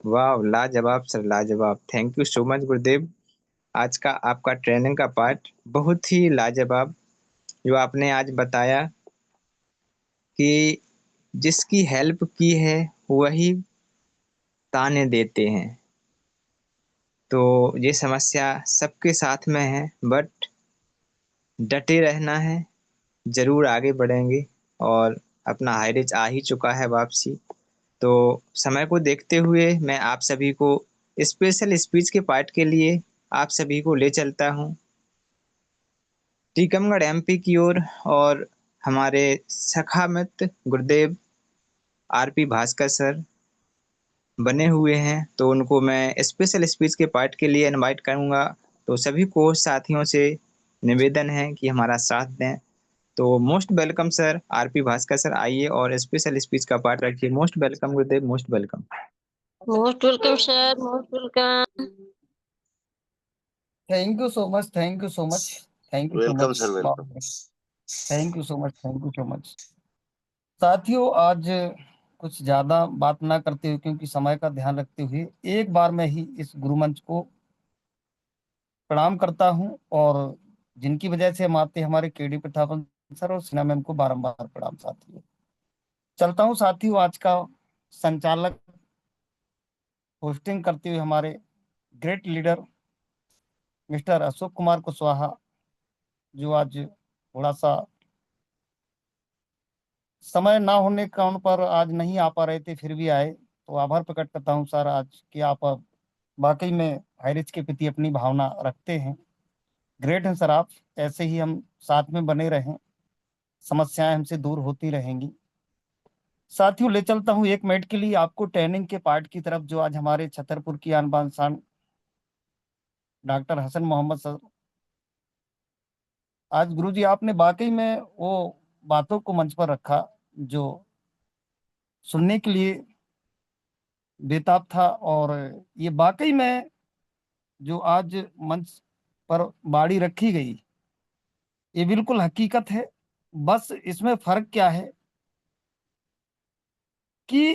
वाह, लाजवाब सर, लाजवाब। थैंक यू सो मच गुरुदेव। आज का आपका ट्रेनिंग का पार्ट बहुत ही लाजवाब, जो आपने आज बताया कि जिसकी हेल्प की है वही ताने देते हैं। तो ये समस्या सबके साथ में है, बट डटे रहना है, जरूर आगे बढ़ेंगे। और अपना हाई रिच आ ही चुका है वापसी। तो समय को देखते हुए मैं आप सभी को स्पेशल स्पीच के पार्ट के लिए आप सभी को ले चलता हूँ टीकमगढ़ एमपी की ओर। और हमारे सखा मित्र गुरुदेव आरपी भास्कर सर बने हुए हैं, तो उनको मैं स्पेशल स्पीच के पार्ट के लिए इनवाइट करूंगा। तो सभी को साथियों से निवेदन है कि हमारा साथ दें। तो most welcome sir, RP Bhaskar sir, आइए और स्पेशल स्पीच का पार्ट रखिए। Most welcome Gurudev, most welcome. Most welcome sir, most welcome. Thank you so much, thank you so much, thank you so welcome much, sir, welcome. Thank you so much, thank you so much. साथियों, आज कुछ ज्यादा बात ना करते हुए, क्योंकि समय का ध्यान रखते हुए, एक बार मैं ही इस गुरु मंच को प्रणाम करता हूं। और जिनकी वजह से हम आते हैं, हमारे केडी प्रतापन सर और सिन्हा मैम को बारंबार प्रणाम। साथियों, चलता हूं। साथियों, आज का संचालक होस्टिंग करते हुए हमारे great leader mister Ashok Kumar Kushwaha, जो आज थोड़ा सा समय ना होने के कारण पर आज नहीं आ पा रहे थे, फिर भी आए, तो आभार प्रकट करता हूं सर आज कि आप वाकई में हाईरिच के प्रति अपनी भावना रखते हैं। ग्रेट हैं सर आप। ऐसे ही हम साथ में बने रहें, समस्याएं हमसे दूर होती रहेंगी। साथियों, ले चलता हूं 1 मिनट के लिए आपको ट्रेनिंग के पार्ट की तरफ, जो आज हमारे छतरपुर की आन बान शान डॉक्टर हसन मोहम्मद सर। आज गुरुजी आपने वाकई में वो बातों को मंच पर रखा जो सुनने के लिए बेताब था। और ये वाकई में जो आज मंच पर बाड़ी रखी गई, ये बिल्कुल हकीकत है। बस इसमें फर्क क्या है कि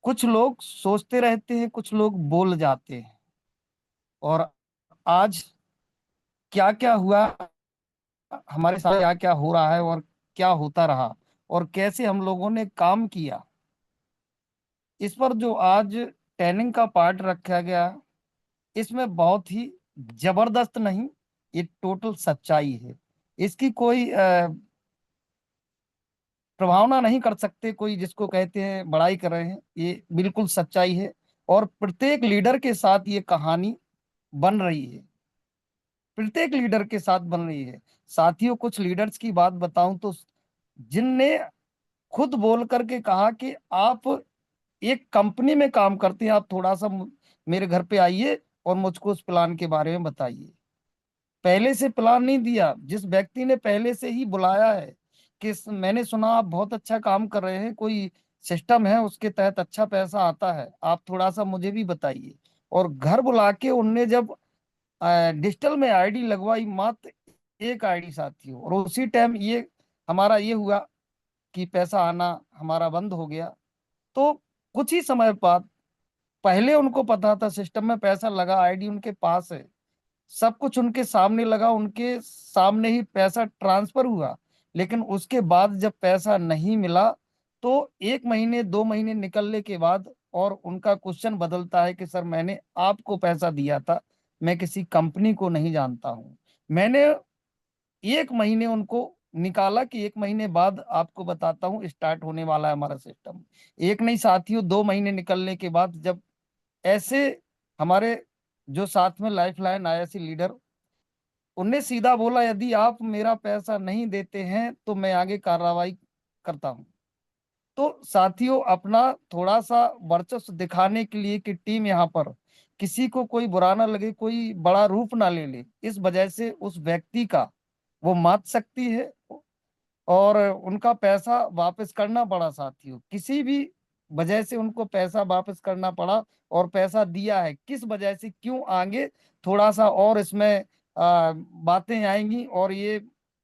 कुछ लोग सोचते रहते हैं, कुछ लोग बोल जाते हैं। और आज क्या क्या हुआ हमारे साथ, क्या क्या हो रहा है और क्या होता रहा और कैसे हम लोगों ने काम किया, इस पर जो आज ट्रेनिंग का पार्ट रखा गया, इसमें बहुत ही जबरदस्त नहीं, ये टोटल सच्चाई है। इसकी कोई प्रभावना नहीं कर सकते, कोई जिसको कहते हैं बड़ाई कर रहे हैं, ये बिल्कुल सच्चाई है। और प्रत्येक लीडर के साथ ये कहानी बन रही है, प्रत्येक लीडर के साथ बन रही है। साथियों, कुछ लीडर्स की बात बताऊं तो, जिनने खुद बोल करके कहा कि आप एक कंपनी में काम करते हैं, आप थोड़ा सा मेरे घर पे आइए और मुझको उस प्लान के बारे में बताइए। पहले से प्लान नहीं दिया, जिस व्यक्ति ने पहले से ही बुलाया है कि मैंने सुना आप बहुत अच्छा काम कर रहे हैं, कोई सिस्टम है उसके तहत अच्छा पैसा आता है, आप थोड़ा सा मुझे भी बताइए। और घर बुला के उनने जब डिजिटल में आईडी लगवाई, मात्र एक आईडी साथियों, और उसी टाइम ये हमारा ये हुआ कि पैसा आना हमारा बंद हो गया। तो कुछ ही समय बाद, पहले उनको पता था सिस्टम में पैसा लगा, आईडी उनके पास है, सब कुछ उनके सामने लगा, उनके सामने ही पैसा ट्रांसफर हुआ। लेकिन उसके बाद जब पैसा नहीं मिला, तो 1 महीने 2 महीने निकलने के बाद और उनका क्वेश्चन बदलता है कि सर मैंने आपको पैसा दिया था, मैं किसी कंपनी को नहीं जानता हूं। मैंने 1 महीने उनको निकाला कि 1 महीने बाद आपको बताता हूँ, स्टार्ट होने वाला है हमारा सिस्टम। एक नहीं साथियों, 2 महीने निकलने के बाद जब ऐसे हमारे जो साथ में लाइफ लाइन आया सी लीडर, उनने सीधा बोला यदि आप मेरा पैसा नहीं देते हैं तो मैं आगे कार्रवाई करता हूं। तो साथियों, अपना थोड़ा सा वर्चस्व दिखाने के लिए कि टीम यहाँ पर किसी को कोई बुरा ना लगे, कोई बड़ा रूप ना ले ले, इस वजह से उस व्यक्ति का वो मात सकती है और उनका पैसा वापस करना पड़ा। साथियों, किसी भी वजह से उनको पैसा वापस करना पड़ा, और पैसा दिया है किस वजह से, क्यों, आगे थोड़ा सा और इसमें बातें आएंगी और ये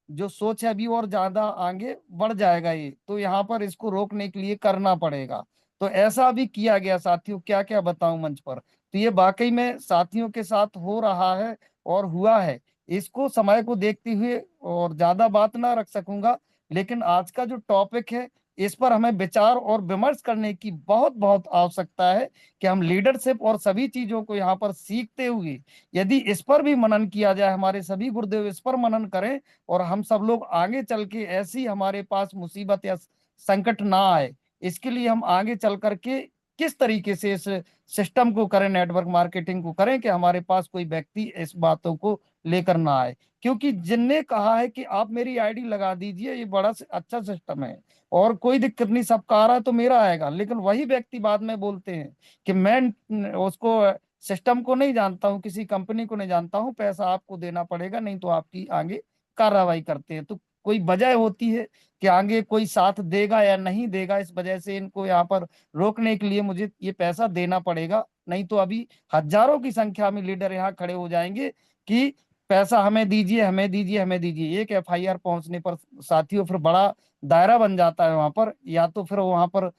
जो सोच है अभी और ज्यादा आगे बढ़ जाएगा। ये तो यहाँ पर इसको रोकने के लिए करना पड़ेगा। तो ऐसा भी किया गया साथियों, क्या क्या बताऊं मंच पर। तो ये वाकई में साथियों के साथ हो रहा है और हुआ है। इसको समय को देखते हुए और ज्यादा बात ना रख सकूंगा, लेकिन आज का जो टॉपिक है इस पर हमें विचार और विमर्श करने की बहुत बहुत आवश्यकता है कि हम लीडरशिप और सभी चीजों को यहाँ पर सीखते हुए यदि इस पर भी मनन किया जाए, हमारे सभी गुरुदेव इस पर मनन करें और हम सब लोग आगे चल के ऐसी हमारे पास मुसीबत या संकट ना आए, इसके लिए हम आगे चल करके किस तरीके से इस सिस्टम को करें, नेटवर्क मार्केटिंग को करें कि हमारे पास कोई व्यक्ति इस बातों को लेकर ना आए। क्योंकि जिनने कहा है कि आप मेरी आईडी लगा दीजिए, ये बड़ा अच्छा सिस्टम है और कोई दिक्कत नहीं, सबका आ रहा है तो मेरा आएगा, लेकिन वही व्यक्ति बाद में बोलते हैं कि मैं उसको सिस्टम को नहीं जानता हूँ, किसी कंपनी को नहीं जानता हूँ, पैसा आपको देना पड़ेगा नहीं तो आपकी आगे कार्रवाई करते हैं। तो कोई वजह होती है कि आगे कोई साथ देगा या नहीं देगा, इस वजह से इनको यहाँ पर रोकने के लिए मुझे ये पैसा देना पड़ेगा, नहीं तो अभी हजारों की संख्या में लीडर यहाँ खड़े हो जाएंगे कि पैसा हमें दीजिए, हमें दीजिए, हमें दीजिए। एक एफआईआर पहुंचने पर साथियों फिर बड़ा दायरा बन जाता है वहां पर, या तो फिर वहां पर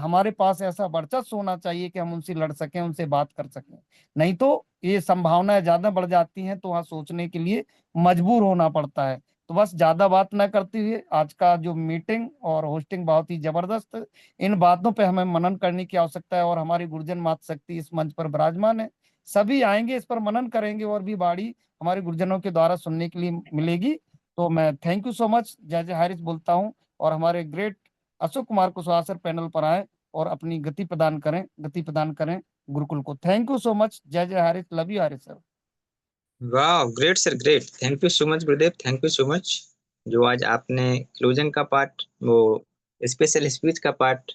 हमारे पास ऐसा वर्चस्व होना चाहिए कि हम उनसे लड़ सकें, उनसे बात कर सकें, नहीं तो ये संभावनाएं ज्यादा बढ़ जाती हैं तो वहां सोचने के लिए मजबूर होना पड़ता है। तो बस ज्यादा बात ना करते हुए आज का जो मीटिंग और होस्टिंग बहुत ही जबरदस्त, इन बातों पे हमें मनन करने की आवश्यकता है और हमारी गुरुजन माता शक्ति इस मंच पर विराजमान है, सभी आएंगे इस पर मनन करेंगे और भी बाड़ी हमारे गुरुजनों के द्वारा सुनने के लिए मिलेगी। तो मैं थैंक यू सो मच, जय जय हारिस बोलता हूँ और हमारे great Ashok Kumar Kushwaha sir panel पर आए और अपनी गति प्रदान करें गुरुकुल को। थैंक यू सो मच, जय जय Haris, love you Haris sir. वाह, great sir, great. Thank you so much गुरुदेव, थैंक यू सो मच। जो आज आपने क्लोजन का पार्ट, वो स्पेशल स्पीच का पार्ट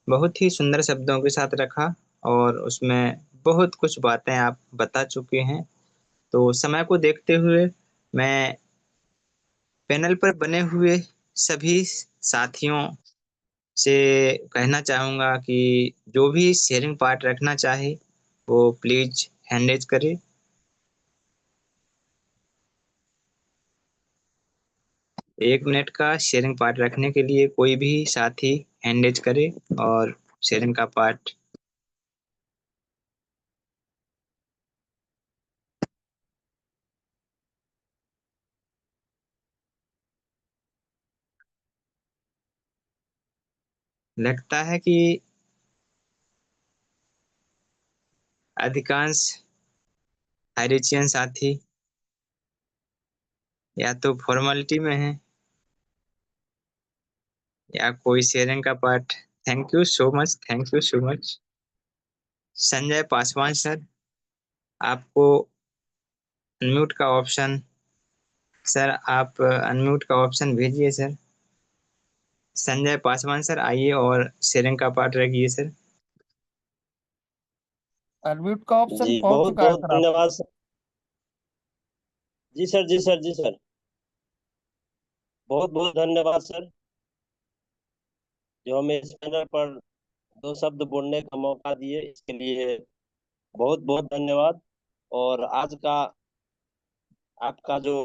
बहुत ही सुंदर शब्दों के साथ रखा और उसमें बहुत कुछ बातें आप बता चुके हैं। तो समय को देखते हुए मैं पैनल पर बने हुए सभी साथियों से कहना चाहूंगा कि जो भी शेयरिंग पार्ट रखना चाहे वो प्लीज हैंड रेज करे। 1 मिनट का शेयरिंग पार्ट रखने के लिए कोई भी साथी हैंड रेज करे और शेयरिंग का पार्ट। लगता है कि अधिकांश हाइरिचियन साथी या तो फॉर्मेलिटी में है या कोई शेयरिंग का part. Thank you so much, thank you so much. Sanjay Paswan sir, आपको अनम्यूट का ऑप्शन, सर आप अनम्यूट का ऑप्शन भेजिए सर। संजय पासवान सर आइए और शेयरिंग का पार्ट रखिए सर। अनम्यूट का ऑप्शन जी पहुंच बहुत चुका है बहुत सर आपको। धन्यवाद सर। जी सर, जी सर, जी सर, बहुत बहुत धन्यवाद सर, जो हमें इस पैनल पर दो शब्द बोलने का मौका दिए, इसके लिए बहुत बहुत धन्यवाद। और आज का आपका जो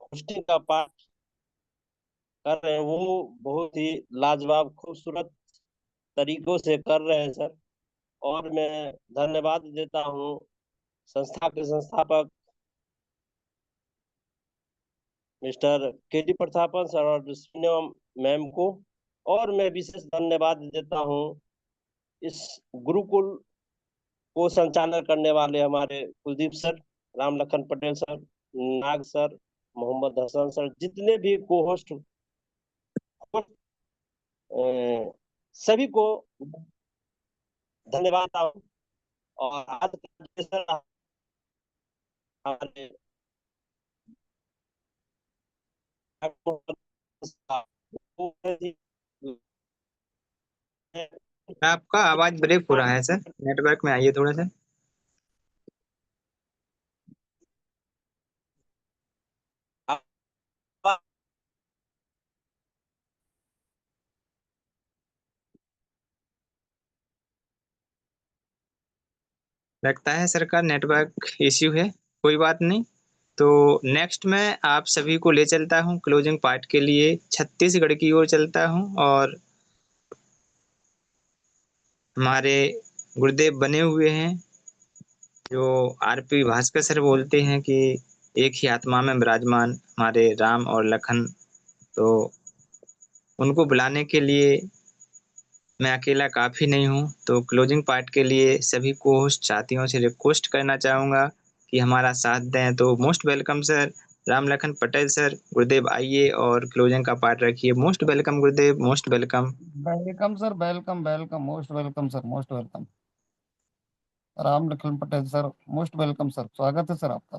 होस्टिंग का पार्ट कर रहे हैं वो बहुत ही लाजवाब खूबसूरत तरीकों से कर रहे हैं सर। और मैं धन्यवाद देता हूँ संस्था के संस्थापक मिस्टर के डी प्रतापन सर और स्नेहा मैम को। और मैं विशेष धन्यवाद देता हूँ इस गुरुकुल को संचालन करने वाले हमारे कुलदीप सर, राम लखन पटेल सर, नाग सर, मोहम्मद हसन सर, जितने भी को होस्ट सभी को धन्यवाद। और आज का सर हमारे आपका आवाज ब्रेक हो रहा है सर, नेटवर्क में आइए थोड़ा सा। लगता है सर का नेटवर्क इश्यू है, कोई बात नहीं। तो नेक्स्ट मैं आप सभी को ले चलता हूँ क्लोजिंग पार्ट के लिए छत्तीसगढ़ की ओर चलता हूँ। और हमारे गुरुदेव बने हुए हैं, जो आरपी भास्कर सर बोलते हैं कि एक ही आत्मा में विराजमान हमारे राम और लखन। तो उनको बुलाने के लिए मैं अकेला काफी नहीं हूँ। तो क्लोजिंग पार्ट के लिए सभी को होस्ट साथियों से रिक्वेस्ट करना चाहूंगा कि हमारा साथ दें। तो most welcome sir, Ram Lakhan Patel sir, गुरुदेव आइए और क्लोजिंग का पार्ट रखिए। मोस्ट वेलकम गुरुदेव, most welcome. Welcome sir, welcome welcome, most welcome sir, most welcome. Ram Lakhan Patel sir, most welcome sir, स्वागत है सर आपका।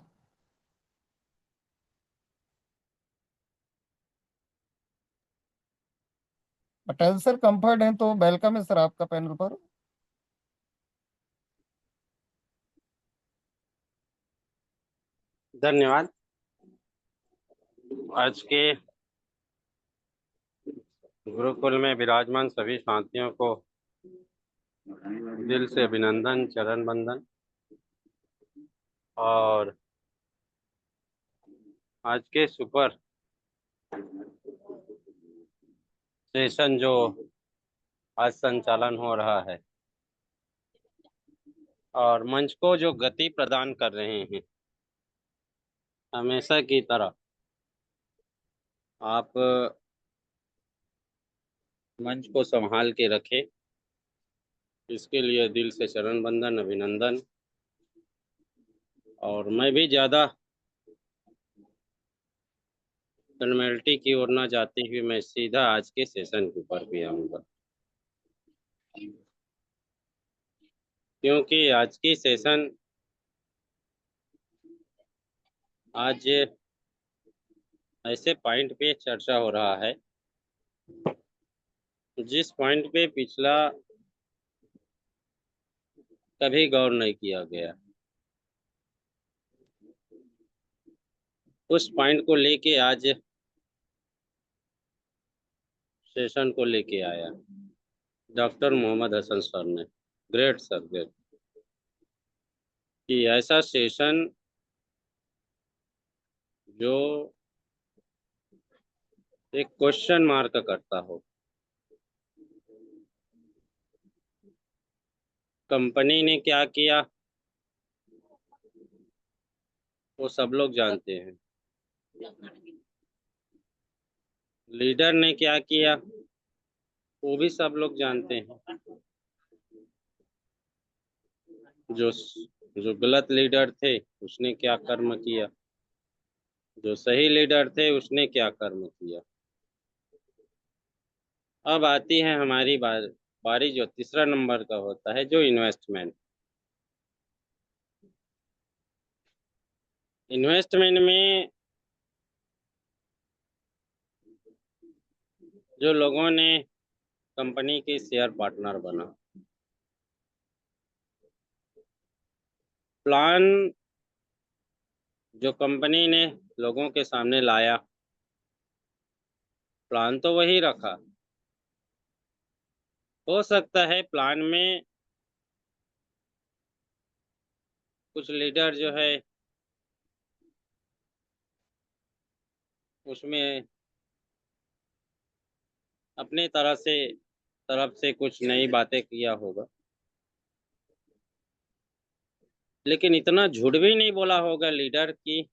पटेल सर कंफर्ट हैं तो वेलकम है सर आपका पैनल पर। धन्यवाद। आज के गुरुकुल में विराजमान सभी साथियों को दिल से अभिनंदन, चरण बंदन। और आज के सुपर सेशन जो आज संचालन हो रहा है और मंच को जो गति प्रदान कर रहे हैं, हमेशा की तरह आप मंच को संभाल के रखें, इसके लिए दिल से चरण बंदन, अभिनंदन। और मैं भी ज़्यादा फॉर्मेलिटी की ओर ना जाते हुए मैं सीधा आज के सेशन के ऊपर भी आऊँगा, क्योंकि आज की सेशन आज ऐसे पॉइंट पे चर्चा हो रहा है जिस पॉइंट पे पिछला कभी गौर नहीं किया गया। उस पॉइंट को लेके आज सेशन को लेके आया डॉक्टर मोहम्मद हसन सर ने। Great sir, great. कि ऐसा सेशन जो एक क्वेश्चन मार्क करता हो। कंपनी ने क्या किया वो सब लोग जानते हैं, लीडर ने क्या किया वो भी सब लोग जानते हैं। जो जो गलत लीडर थे उसने क्या कर्म किया, जो सही लीडर थे उसने क्या कर्म किया। अब आती है हमारी बारी जो तीसरा नंबर का होता है, जो इन्वेस्टमेंट। इन्वेस्टमेंट में जो लोगों ने कंपनी के शेयर पार्टनर बना, प्लान जो कंपनी ने लोगों के सामने लाया, प्लान तो वही रखा। हो सकता है प्लान में कुछ लीडर जो है उसमें अपने तरफ से कुछ नई बातें किया होगा, लेकिन इतना झूठ भी नहीं बोला होगा लीडर कि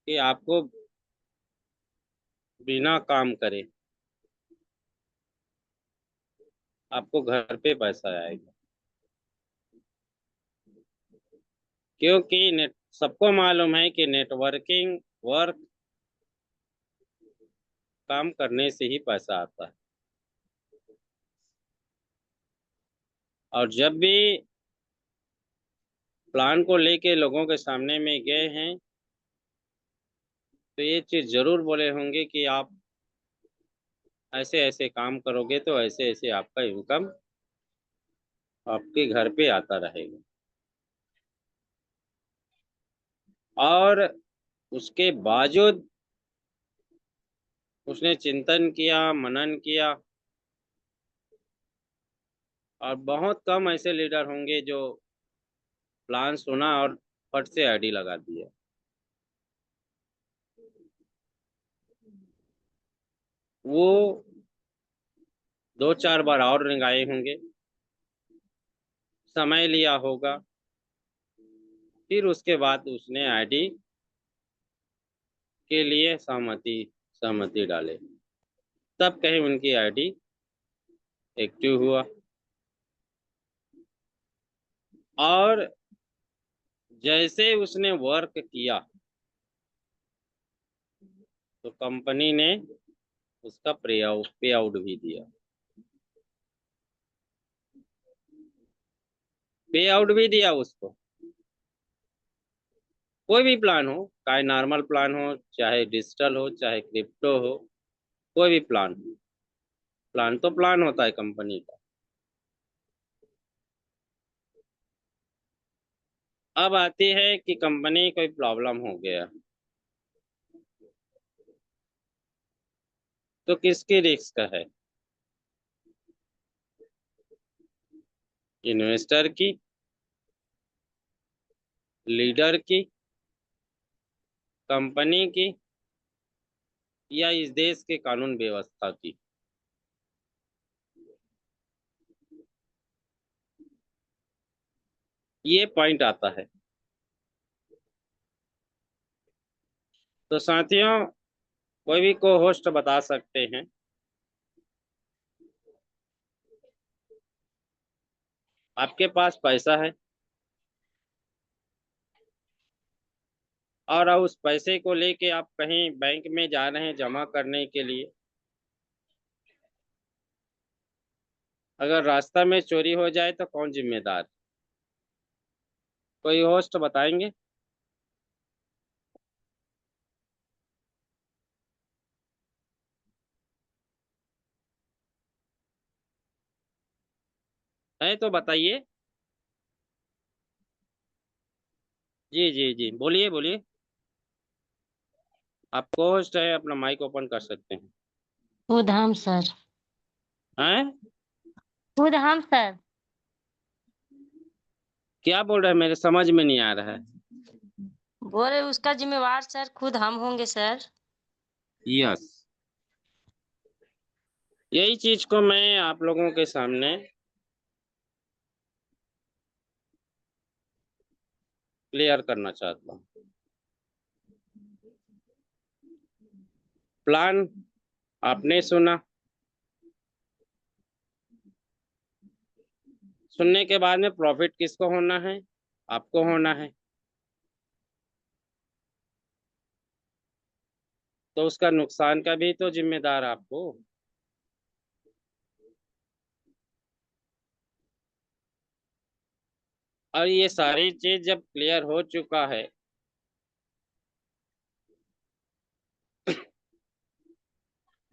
आपको बिना काम करे आपको घर पे पैसा आएगा। क्योंकि सबको मालूम है कि नेटवर्किंग वर्क काम करने से ही पैसा आता है। और जब भी प्लान को लेके लोगों के सामने में गए हैं तो ये चीज़ जरूर बोले होंगे कि आप ऐसे ऐसे काम करोगे तो ऐसे ऐसे आपका इनकम आपके घर पे आता रहेगा। और उसके बावजूद उसने चिंतन किया, मनन किया। और बहुत कम ऐसे लीडर होंगे जो प्लान सुना और फट से आईडी लगा दिया। वो 2-4 बार और रिंगाए होंगे, समय लिया होगा, फिर उसके बाद उसने आईडी के लिए सहमति डाले, तब कहीं उनकी आईडी एक्टिव हुआ। और जैसे उसने वर्क किया तो कंपनी ने उसका पे आउट भी दिया। पे आउट भी दिया उसको। कोई भी प्लान हो, चाहे नॉर्मल प्लान हो, चाहे डिजिटल हो, चाहे क्रिप्टो हो, कोई भी प्लान हो, प्लान तो प्लान होता है कंपनी का। अब आती है कि कंपनी कोई प्रॉब्लम हो गया तो किसकी रिस्क है? इन्वेस्टर की, लीडर की, कंपनी की, या इस देश के कानून व्यवस्था की? ये पॉइंट आता है। तो साथियों, कोई भी को होस्ट बता सकते हैं, आपके पास पैसा है और उस पैसे को लेके आप कहीं बैंक में जा रहे हैं जमा करने के लिए, अगर रास्ता में चोरी हो जाए तो कौन जिम्मेदार? कोई होस्ट बताएंगे? है तो बताइए। जी जी जी, बोलिए बोलिए। आप को होस्ट है, अपना माइक ओपन कर सकते हैं। खुद हम सर। हैं? खुद हम सर। क्या बोल रहे हैं, मेरे समझ में नहीं आ रहा है। बोले उसका जिम्मेवार सर खुद हम होंगे सर। यस, यही चीज को मैं आप लोगों के सामने क्लियर करना चाहता हूँ। प्लान आपने सुना, सुनने के बाद में प्रॉफिट किसको होना है? आपको होना है। तो उसका नुकसान का भी तो जिम्मेदार आपको। और ये सारी चीज जब क्लियर हो चुका है,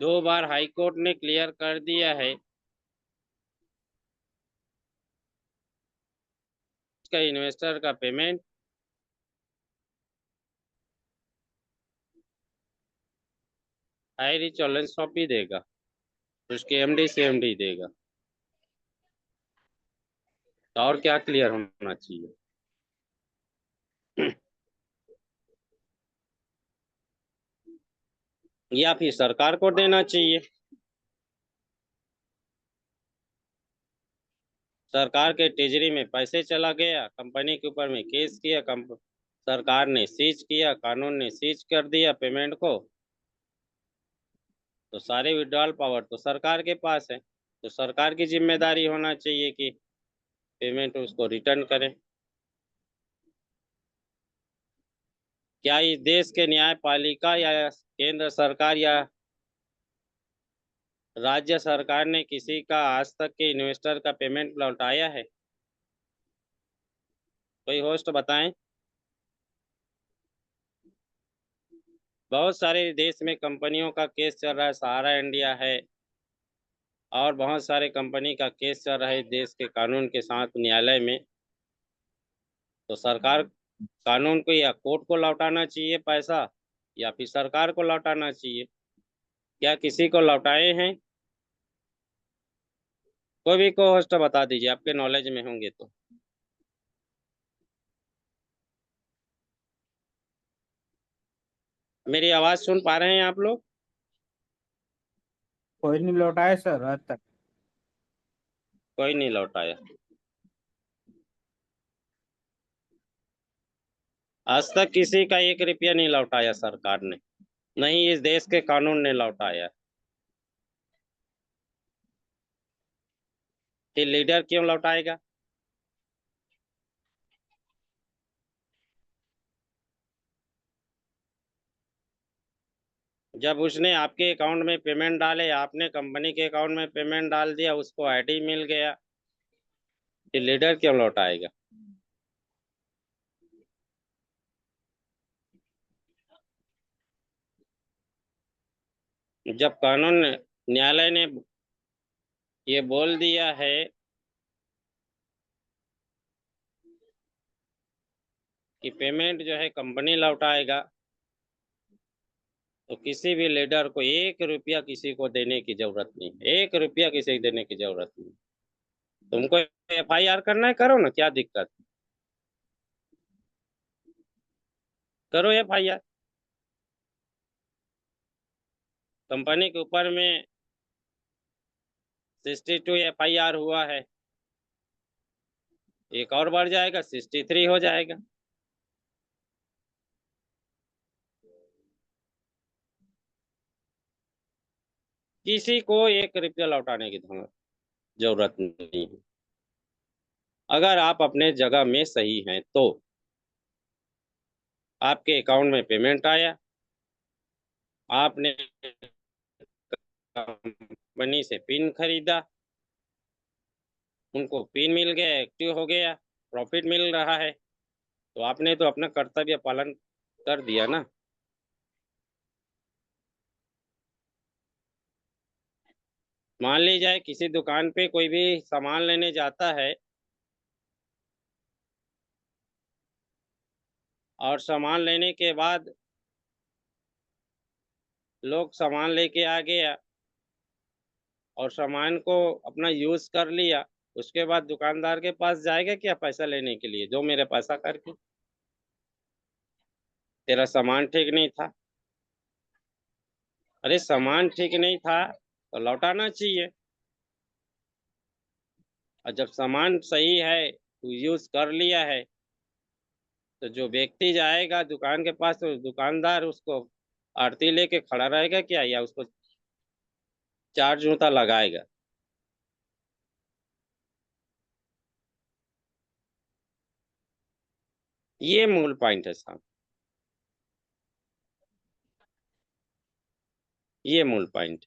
दो बार हाई कोर्ट ने क्लियर कर दिया है, इसका इन्वेस्टर का पेमेंट हायर चैलेंज सौंप ही देगा, उसके एमडी से एमडी देगा। तो और क्या क्लियर होना चाहिए? या फिर सरकार को देना चाहिए? सरकार के ट्रेजरी में पैसे चला गया, कंपनी के ऊपर में केस किया, सरकार ने सीज किया, कानून ने सीज कर दिया पेमेंट को, तो सारे विड्रॉल पावर तो सरकार के पास है। तो सरकार की जिम्मेदारी होना चाहिए कि पेमेंट उसको रिटर्न करें। क्या इस देश के न्यायपालिका या केंद्र सरकार या राज्य सरकार ने किसी का आज तक के इन्वेस्टर का पेमेंट लौटाया है? कोई होस्ट बताएं। बहुत सारे देश में कंपनियों का केस चल रहा है, सहारा इंडिया है, और बहुत सारे कंपनी का केस चल रहा है देश के कानून के साथ न्यायालय में। तो सरकार कानून को या कोर्ट को लौटाना चाहिए पैसा, या फिर सरकार को लौटाना चाहिए? क्या किसी को लौटाए हैं? कोई भी को होस्ट बता दीजिए, आपके नॉलेज में होंगे तो। मेरी आवाज सुन पा रहे हैं आप लोग? कोई नहीं लौटाए सर आज तक। कोई नहीं लौटाया। आज तक किसी का 1 रुपया नहीं लौटाया सरकार ने, नहीं इस देश के कानून ने लौटाया। ये लीडर क्यों लौटाएगा? जब उसने आपके अकाउंट में पेमेंट डाले, आपने कंपनी के अकाउंट में पेमेंट डाल दिया, उसको आईडी मिल गया, ये लीडर क्यों लौटाएगा? जब कानून न्यायालय ने ये बोल दिया है कि पेमेंट जो है कंपनी लौटाएगा, तो किसी भी लीडर को 1 रुपया किसी को देने की जरूरत नहीं है, 1 रुपया किसी को देने की जरूरत नहीं। तुमको FIR करना है, करो ना, क्या दिक्कत है? करो FIR। कंपनी के ऊपर में 62 FIR हुआ है, एक और बढ़ जाएगा, 63 हो जाएगा। किसी को 1 रुपया लौटाने की जरूरत नहीं है। अगर आप अपने जगह में सही हैं तो आपके अकाउंट में पेमेंट आया, आपने कंपनी से पिन खरीदा, उनको पिन मिल गया, एक्टिव हो गया, प्रॉफिट मिल रहा है, तो आपने तो अपना कर्तव्य पालन कर दिया ना। मान ली जाए किसी दुकान पे कोई भी सामान लेने जाता है और सामान लेने के बाद लोग सामान लेके आ गया और सामान को अपना यूज कर लिया, उसके बाद दुकानदार के पास जाएगा क्या पैसा लेने के लिए? जो मेरे पैसा करके, तेरा सामान ठीक नहीं था। अरे सामान ठीक नहीं था तो लौटाना चाहिए। और जब सामान सही है, तू यूज कर लिया है, तो जो व्यक्ति जाएगा दुकान के पास, तो दुकानदार उसको आरती लेके खड़ा रहेगा क्या, या उसको चार जूता लगाएगा? ये मूल पॉइंट है साहब, ये मूल पॉइंट।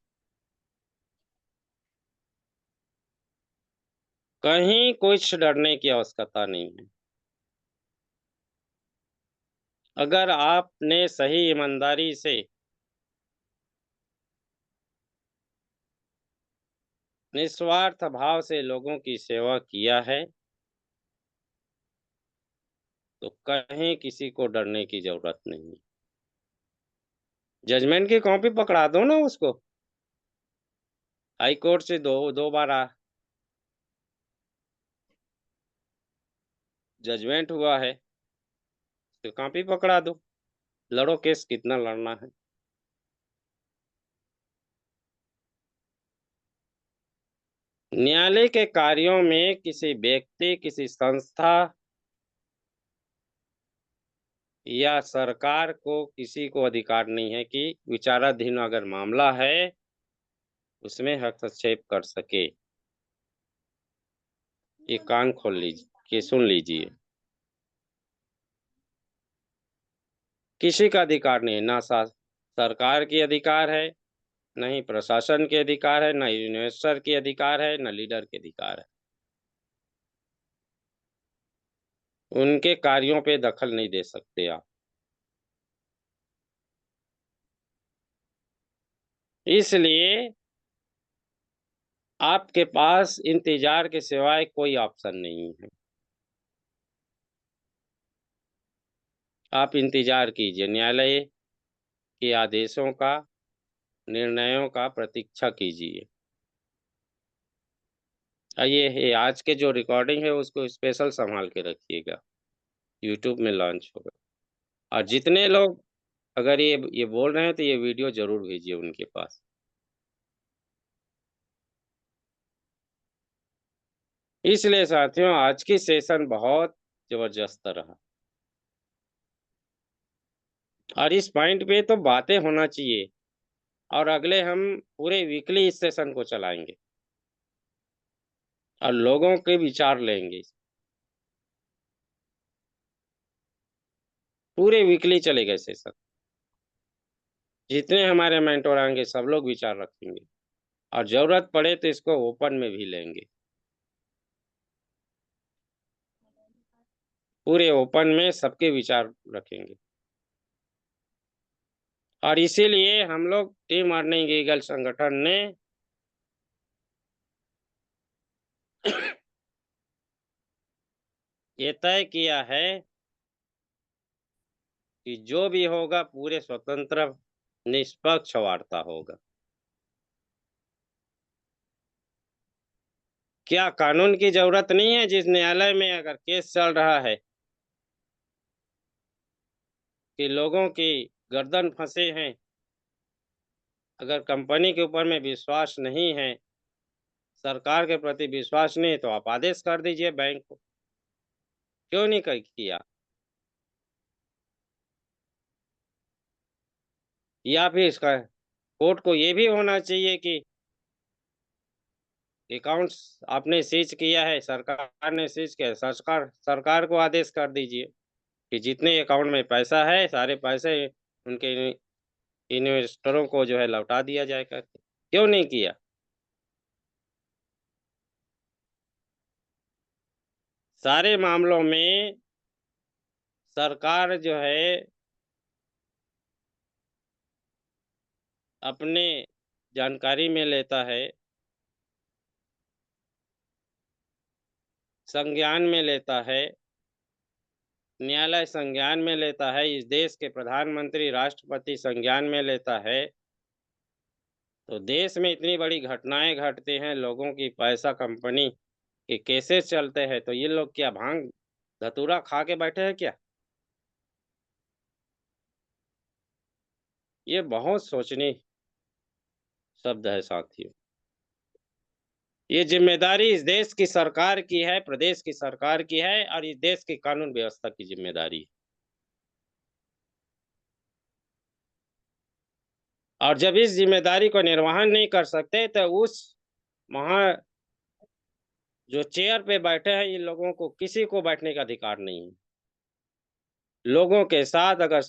कहीं कुछ डरने की आवश्यकता नहीं है। अगर आपने सही ईमानदारी से निस्वार्थ भाव से लोगों की सेवा किया है, तो कहीं किसी को डरने की जरूरत नहीं। जजमेंट की कॉपी पकड़ा दो ना उसको, हाई कोर्ट से दो बार जजमेंट हुआ है, तो कॉपी पकड़ा दो, लड़ो केस, कितना लड़ना है। न्यायालय के कार्यों में किसी व्यक्ति, किसी संस्था या सरकार को किसी को अधिकार नहीं है कि विचाराधीन अगर मामला है उसमें हस्तक्षेप कर सके। ये कान खोल लीजिए, ये सुन लीजिए, किसी का अधिकार नहीं है, ना सरकार की अधिकार है, न ही प्रशासन के अधिकार है, न इन्वेस्टर के अधिकार है, न लीडर के अधिकार है। उनके कार्यों पे दखल नहीं दे सकते आप। इसलिए आपके पास इंतजार के सिवाय कोई ऑप्शन नहीं है। आप इंतजार कीजिए, न्यायालय के आदेशों का, निर्णयों का प्रतीक्षा कीजिए। ये आज के जो रिकॉर्डिंग है उसको स्पेशल संभाल के रखिएगा, यूट्यूब में लॉन्च होगा। और जितने लोग अगर ये बोल रहे हैं तो ये वीडियो जरूर भेजिए उनके पास। इसलिए साथियों आज की सेशन बहुत जबरदस्त रहा और इस पॉइंट पे तो बातें होना चाहिए और अगले हम पूरे वीकली इस सेशन को चलाएंगे और लोगों के विचार लेंगे। पूरे वीकली चलेगा सेशन, जितने हमारे मेंटोर आएंगे सब लोग विचार रखेंगे और जरूरत पड़े तो इसको ओपन में भी लेंगे। पूरे ओपन में सबके विचार रखेंगे और इसीलिए हम लोग टीम अर्निंग ईगल संगठन ने ये तय किया है कि जो भी होगा पूरे स्वतंत्र निष्पक्ष वार्ता होगा। क्या कानून की जरूरत नहीं है? जिस न्यायालय में अगर केस चल रहा है कि लोगों की गर्दन फंसे हैं, अगर कंपनी के ऊपर में विश्वास नहीं है, सरकार के प्रति विश्वास नहीं, तो आप आदेश कर दीजिए बैंक को। क्यों नहीं किया? या फिर इसका कोर्ट को ये भी होना चाहिए कि अकाउंट्स आपने सीज किया है, सरकार ने सीज किया, सरकार को आदेश कर दीजिए कि जितने अकाउंट में पैसा है सारे पैसे उनके इन्वेस्टरों को जो है लौटा दिया जाए करके। क्यों नहीं किया? सारे मामलों में सरकार जो है अपने जानकारी में लेता है, संज्ञान में लेता है, न्यायालय संज्ञान में लेता है, इस देश के प्रधानमंत्री राष्ट्रपति संज्ञान में लेता है। तो देश में इतनी बड़ी घटनाएं घटती हैं, लोगों की पैसा कंपनी के केसेस चलते हैं, तो ये लोग क्या भांग धतूरा खा के बैठे हैं क्या? ये बहुत सोचनीय शब्द है साथियों। ये जिम्मेदारी इस देश की सरकार की है, प्रदेश की सरकार की है और इस देश की कानून व्यवस्था की जिम्मेदारी है। और जब इस जिम्मेदारी को निर्वहन नहीं कर सकते तो उस वहां जो चेयर पे बैठे हैं, इन लोगों को किसी को बैठने का अधिकार नहीं है। लोगों के साथ अगर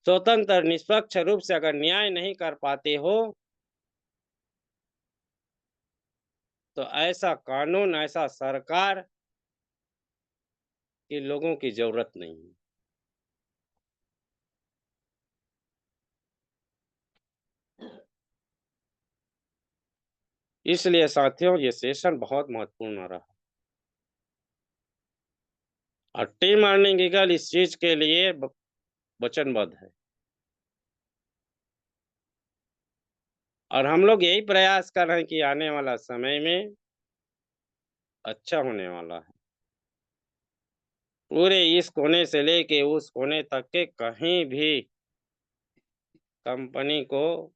स्वतंत्र निष्पक्ष रूप से अगर न्याय नहीं कर पाते हो तो ऐसा कानून, ऐसा सरकार कि लोगों की जरूरत नहीं है। इसलिए साथियों ये सेशन बहुत महत्वपूर्ण रहा और टीम अर्निंग ईगल इस चीज के लिए वचनबद्ध है और हम लोग यही प्रयास कर रहे हैं कि आने वाला समय में अच्छा होने वाला है। पूरे इस कोने से लेके उस कोने तक के कहीं भी कंपनी को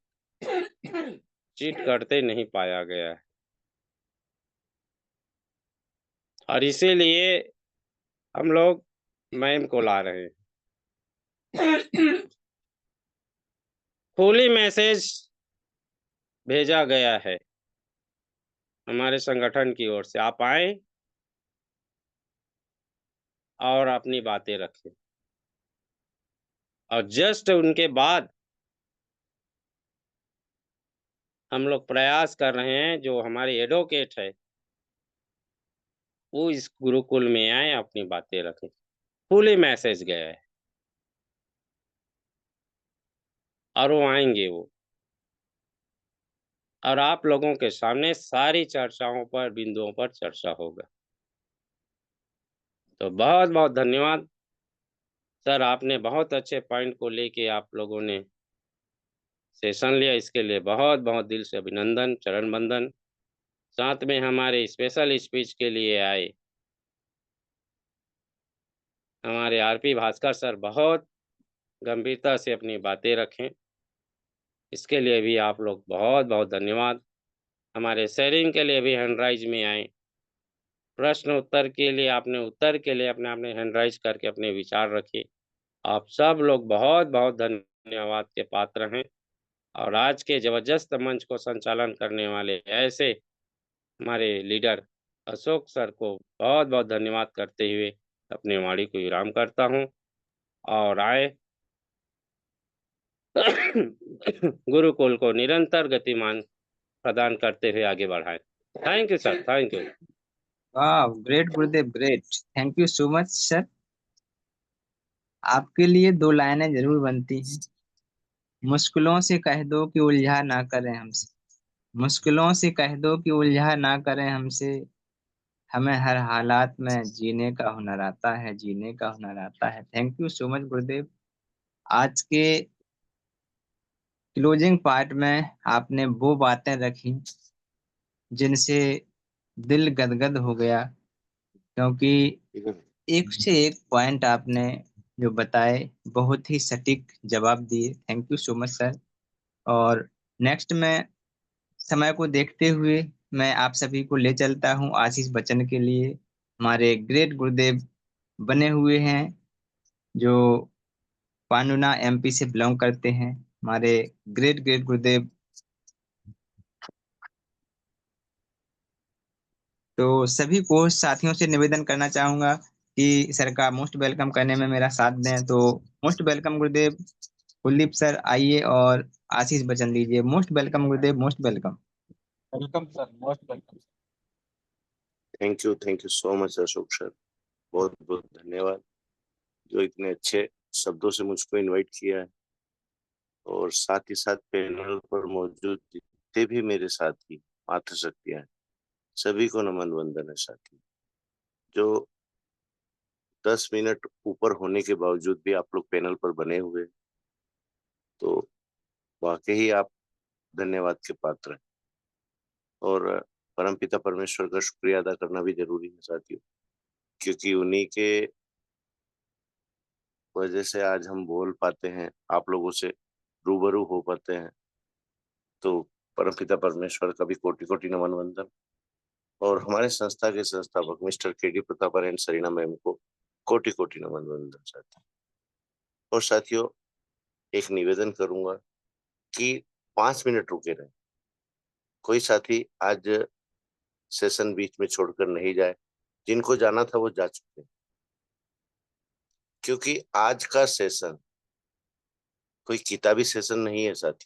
चीट करते नहीं पाया गया है और इसीलिए हम लोग मैम को ला रहे हैं। खुली मैसेज भेजा गया है हमारे संगठन की ओर से, आप आए और अपनी बातें रखें और जस्ट उनके बाद हम लोग प्रयास कर रहे हैं जो हमारे एडवोकेट है वो इस गुरुकुल में आए, अपनी बातें रखें। खुले मैसेज गया है और वो आएंगे वो और आप लोगों के सामने सारी चर्चाओं पर, बिंदुओं पर चर्चा होगा। तो बहुत बहुत धन्यवाद सर, आपने बहुत अच्छे पॉइंट को लेके आप लोगों ने सेशन लिया, इसके लिए बहुत बहुत दिल से अभिनंदन, चरण बंदन। साथ में हमारे स्पेशल स्पीच के लिए आए हमारे आरपी भास्कर सर बहुत गंभीरता से अपनी बातें रखें, इसके लिए भी आप लोग बहुत बहुत धन्यवाद। हमारे शेयरिंग के लिए भी हैंडराइज में आए, प्रश्न उत्तर के लिए अपने आपने हैंडराइज करके अपने विचार रखे। आप सब लोग बहुत बहुत धन्यवाद के पात्र हैं। और आज के जबरदस्त मंच को संचालन करने वाले ऐसे हमारे लीडर अशोक सर को बहुत बहुत धन्यवाद करते हुए अपनी वाणी को विराम करता हूँ और आए गुरुकुल को निरंतर गतिमान प्रदान करते हुए आगे बढ़ाएं। Thank you sir, thank you. वाह, great Gurudev, great. Thank you so much sir. आपके लिए दो लाइनें जरूर बनती हैं। मुश्किलों से कह दो कि उलझा ना करें हमसे, मुश्किलों से कह दो कि उलझा ना करें हमसे, हमें हर हालात में जीने का हुनर आता है, जीने का हुनर आता है। थैंक यू सो मच गुरुदेव। आज के क्लोजिंग पार्ट में आपने वो बातें रखी जिनसे दिल गदगद हो गया, क्योंकि एक से एक पॉइंट आपने जो बताए, बहुत ही सटीक जवाब दिए। Thank you so much sir. और नेक्स्ट में समय को देखते हुए मैं आप सभी को ले चलता हूँ आशीष बच्चन के लिए। हमारे ग्रेट गुरुदेव बने हुए हैं, जो पानुना एमपी से बिलोंग करते हैं। हमारे ग्रेट ग्रेट गुरुदेव। तो सभी को साथियों से निवेदन करना चाहूंगा कि सर का मोस्ट वेलकम करने में मेरा साथ दें। तो मोस्ट वेलकम गुरुदेव। कुलदीप सर आइए और आशीष बचन दीजिए। Most welcome Gurudev, most welcome. Welcome sir, most welcome. Thank you so much Ashok sir, बहुत बहुत धन्यवाद जो इतने अच्छे शब्दों से मुझको इनवाइट किया है। और साथ ही साथ पैनल पर मौजूद जितने भी मेरे साथी मातृ शक्तियां हैं, सभी को नमन वंदन है। साथी जो 10 मिनट ऊपर होने के बावजूद भी आप लोग पैनल पर बने हुए, तो वाकई आप धन्यवाद के पात्र हैं। और परमपिता परमेश्वर का शुक्रिया अदा करना भी जरूरी है साथियों, क्योंकि उन्हीं के वजह से आज हम बोल पाते हैं, आप लोगों से रूबरू हो पाते हैं। तो परमपिता परमेश्वर का भी कोटि कोटि नमन वंदन। और हमारे संस्था के संस्थापक mister KD Pratapar and Sarina ma'am को कोटि कोटि नमन वंदन साथियों। और साथियों, एक निवेदन करूंगा कि 5 मिनट रुके रहे। कोई साथी आज सेशन बीच में छोड़कर नहीं जाए, जिनको जाना था वो जा चुके हैं। क्योंकि आज का सेशन कोई किताबी सेशन नहीं है साथी,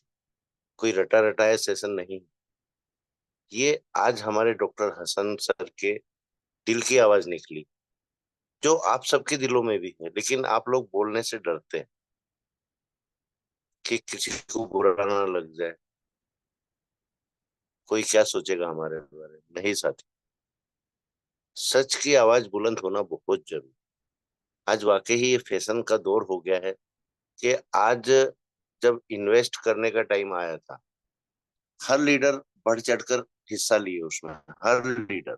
कोई रटा रटाया सेशन नहीं। ये आज हमारे डॉक्टर हसन सर के दिल की आवाज निकली, जो आप सबके दिलों में भी है, लेकिन आप लोग बोलने से डरते हैं कि किसी को बुरा ना लग जाए, कोई क्या सोचेगा हमारे बारे में। नहीं साथी, सच की आवाज बुलंद होना बहुत जरूरी। आज वाकई ही ये फैशन का दौर हो गया है कि आज जब इन्वेस्ट करने का टाइम आया था, हर लीडर बढ़ चढ़कर हिस्सा लिए उसमें। हर लीडर,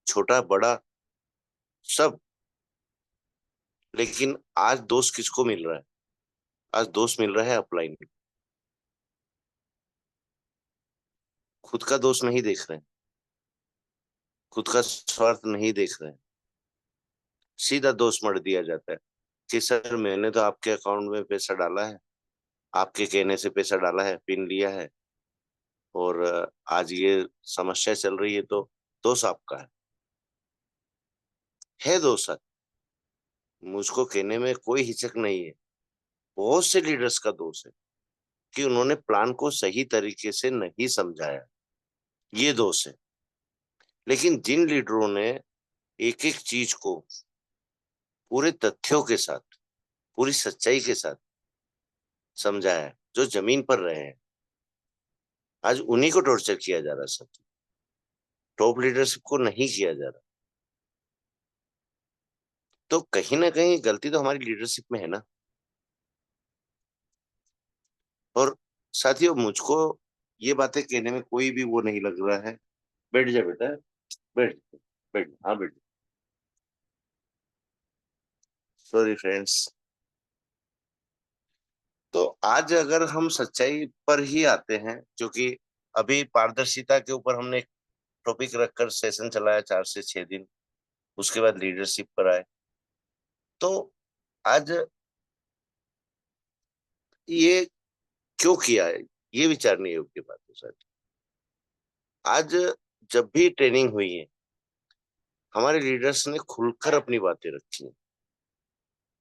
छोटा बड़ा सब। लेकिन आज दोस्त किसको मिल रहा है? आज दोस्त मिल रहा है अपलाइन। खुद का दोस्त नहीं देख रहे हैं, खुद का स्वार्थ नहीं देख रहे हैं। सीधा दोस्त मर दिया जाता है कि सर मैंने तो आपके अकाउंट में पैसा डाला है, आपके कहने से पैसा डाला है, पिन लिया है, और आज ये समस्या चल रही है, तो दोस्त आपका है दोस्त। मुझको कहने में कोई हिचक नहीं है, बहुत से लीडर्स का दोष है कि उन्होंने प्लान को सही तरीके से नहीं समझाया, ये दोष है। लेकिन जिन लीडरों ने एक एक चीज को पूरे तथ्यों के साथ, पूरी सच्चाई के साथ समझाया है, जो जमीन पर रहे हैं, आज उन्हीं को टॉर्चर किया जा रहा है। सब टॉप लीडरशिप को नहीं किया जा रहा। तो कहीं ना कहीं गलती तो हमारी लीडरशिप में है ना। और साथियों, मुझको ये बातें कहने में कोई भी वो नहीं लग रहा है। बैठ जा बेटा, बैठ बैठ, हाँ बैठ। Sorry friends. तो आज अगर हम सच्चाई पर ही आते हैं, क्योंकि अभी पारदर्शिता के ऊपर हमने एक टॉपिक रखकर सेशन चलाया 4 से 6 दिन, उसके बाद लीडरशिप पर आए। तो आज ये क्यों किया है, ये विचारने योग्य बात है सर। आज जब भी ट्रेनिंग हुई है, हमारे लीडर्स ने खुलकर अपनी बातें रखी हैं।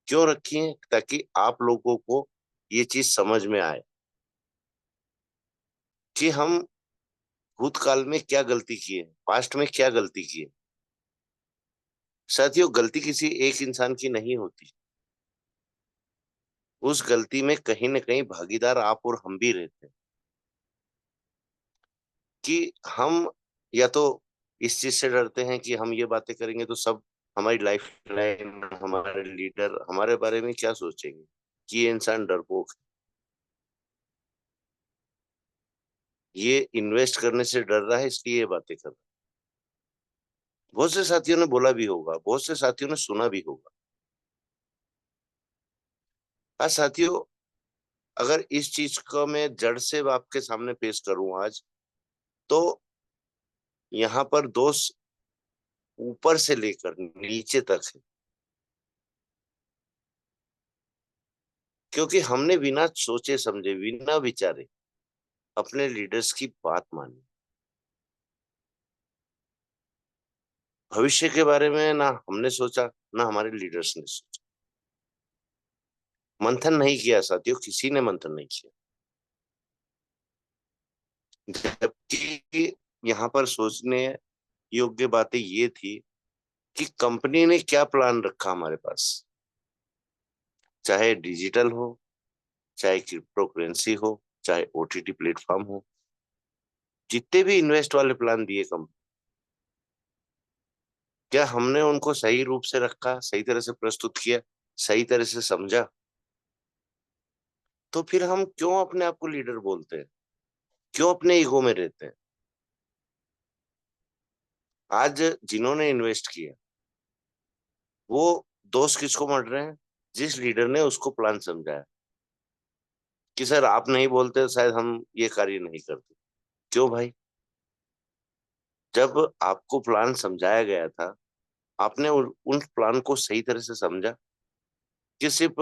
क्यों रखी हैं? ताकि आप लोगों को ये चीज समझ में आए कि हम भूतकाल में क्या गलती की है, पास्ट में क्या गलती की है। साथियों, गलती किसी एक इंसान की नहीं होती। उस गलती में कहीं ना कहीं भागीदार आप और हम भी रहते हैं। कि हम या तो इस चीज से डरते हैं कि हम ये बातें करेंगे तो सब, हमारी लाइफ लाइन, हमारे लीडर हमारे बारे में क्या सोचेंगे कि ये इंसान डरपोक है, ये इन्वेस्ट करने से डर रहा है इसलिए ये बातें कर रहा है। बहुत से साथियों ने बोला भी होगा, बहुत से साथियों ने सुना भी होगा। आज साथियों, अगर इस चीज को मैं जड़ से आपके सामने पेश करूं आज, तो यहाँ पर दोष ऊपर से लेकर नीचे तक है। क्योंकि हमने बिना सोचे समझे, बिना विचारे अपने लीडर्स की बात मानी। भविष्य के बारे में ना हमने सोचा, ना हमारे लीडर्स ने सोचा। मंथन नहीं किया साथियों, किसी ने मंथन नहीं किया। जबकि यहाँ पर सोचने योग्य बातें ये थी कि कंपनी ने क्या प्लान रखा हमारे पास, चाहे डिजिटल हो, चाहे क्रिप्टो करेंसी हो, चाहे ओटीटी प्लेटफॉर्म हो। जितने भी इन्वेस्ट वाले प्लान दिए कंपनी, क्या हमने उनको सही रूप से रखा, सही तरह से प्रस्तुत किया, सही तरह से समझा? तो फिर हम क्यों अपने आप को लीडर बोलते हैं, क्यों अपने ईगो में रहते हैं? आज जिन्होंने इन्वेस्ट किया वो दोस्त किसको मर रहे हैं? जिस लीडर ने उसको प्लान समझाया कि सर आप नहीं बोलते तो शायद हम ये कार्य नहीं करते। क्यों भाई? जब आपको प्लान समझाया गया था, आपने उन प्लान को सही तरह से समझा कि सिर्फ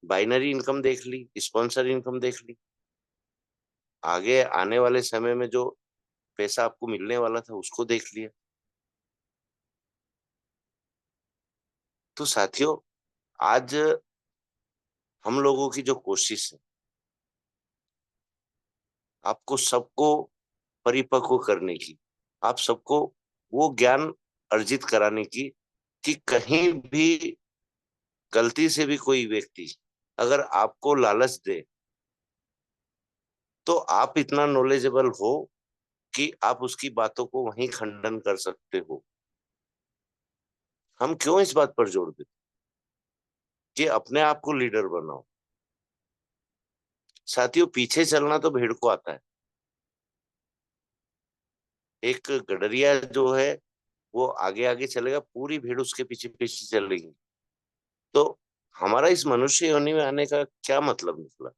बाइनरी इनकम देख ली, स्पॉन्सर इनकम देख ली? आगे आने वाले समय में जो पैसा आपको मिलने वाला था उसको देख लिया? तो साथियों, आज हम लोगों की जो कोशिश है, आपको सबको परिपक्व करने की, आप सबको वो ज्ञान अर्जित कराने की कि कहीं भी गलती से भी कोई व्यक्ति अगर आपको लालच दे तो आप इतना नॉलेजेबल हो कि आप उसकी बातों को वहीं खंडन कर सकते हो। हम क्यों इस बात पर जोर देते कि अपने आप को लीडर बनाओ? साथियों, पीछे चलना तो भेड़ को आता है। एक गडरिया जो है वो आगे आगे चलेगा, पूरी भीड़ उसके पीछे पीछे चलेगी। तो हमारा इस मनुष्य योनि में आने का क्या मतलब निकला?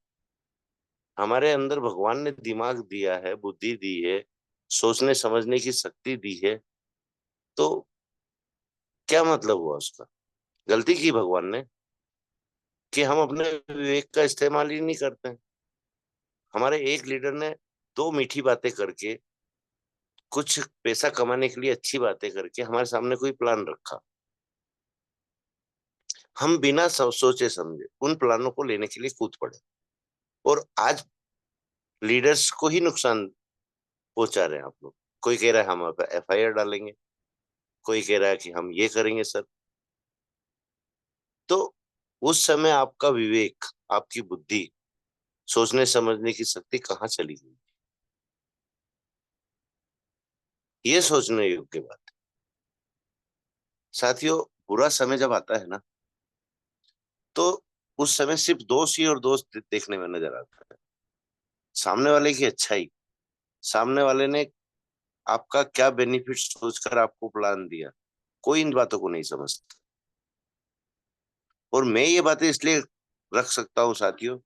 हमारे अंदर भगवान ने दिमाग दिया है, बुद्धि दी है, सोचने समझने की शक्ति दी है, तो क्या मतलब हुआ उसका? गलती की भगवान ने कि हम अपने विवेक का इस्तेमाल ही नहीं करते हैं। हमारे एक लीडर ने दो मीठी बातें करके, कुछ पैसा कमाने के लिए अच्छी बातें करके हमारे सामने कोई प्लान रखा, हम बिना सोचे समझे उन प्लानों को लेने के लिए कूद पड़े, और आज लीडर्स को ही नुकसान पहुंचा रहे हैं आप लोग। कोई कह रहा है हम एफआईआर डालेंगे, कोई कह रहा है कि हम ये करेंगे सर। तो उस समय आपका विवेक, आपकी बुद्धि, सोचने समझने की शक्ति कहाँ चली गई? ये सोचने योग्य बात है। साथियों, बुरा समय जब आता है ना, तो उस समय सिर्फ दोस्त ही और दोस्त देखने में नजर आता है। सामने वाले की अच्छाई, सामने वाले ने आपका क्या बेनिफिट सोचकर आपको प्लान दिया, कोई इन बातों को नहीं समझता। और मैं ये बातें इसलिए रख सकता हूँ साथियों,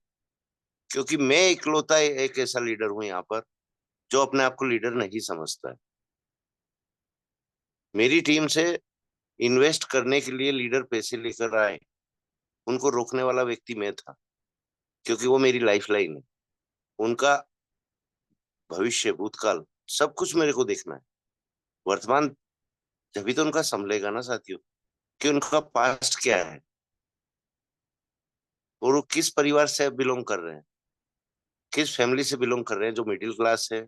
क्योंकि मैं इकलौता एक ऐसा लीडर हूं यहाँ पर जो अपने आप को लीडर नहीं समझता है। मेरी टीम से इन्वेस्ट करने के लिए लीडर पैसे लेकर आए, उनको रोकने वाला व्यक्ति मैं था, क्योंकि वो मेरी लाइफ लाइन है। उनका भविष्य, भूतकाल, सब कुछ मेरे को देखना है। वर्तमान जब तो उनका संभलेगा ना साथियों, कि उनका पास्ट क्या है और वो किस परिवार से बिलोंग कर रहे हैं, किस फैमिली से बिलोंग कर रहे हैं, जो मिडिल क्लास है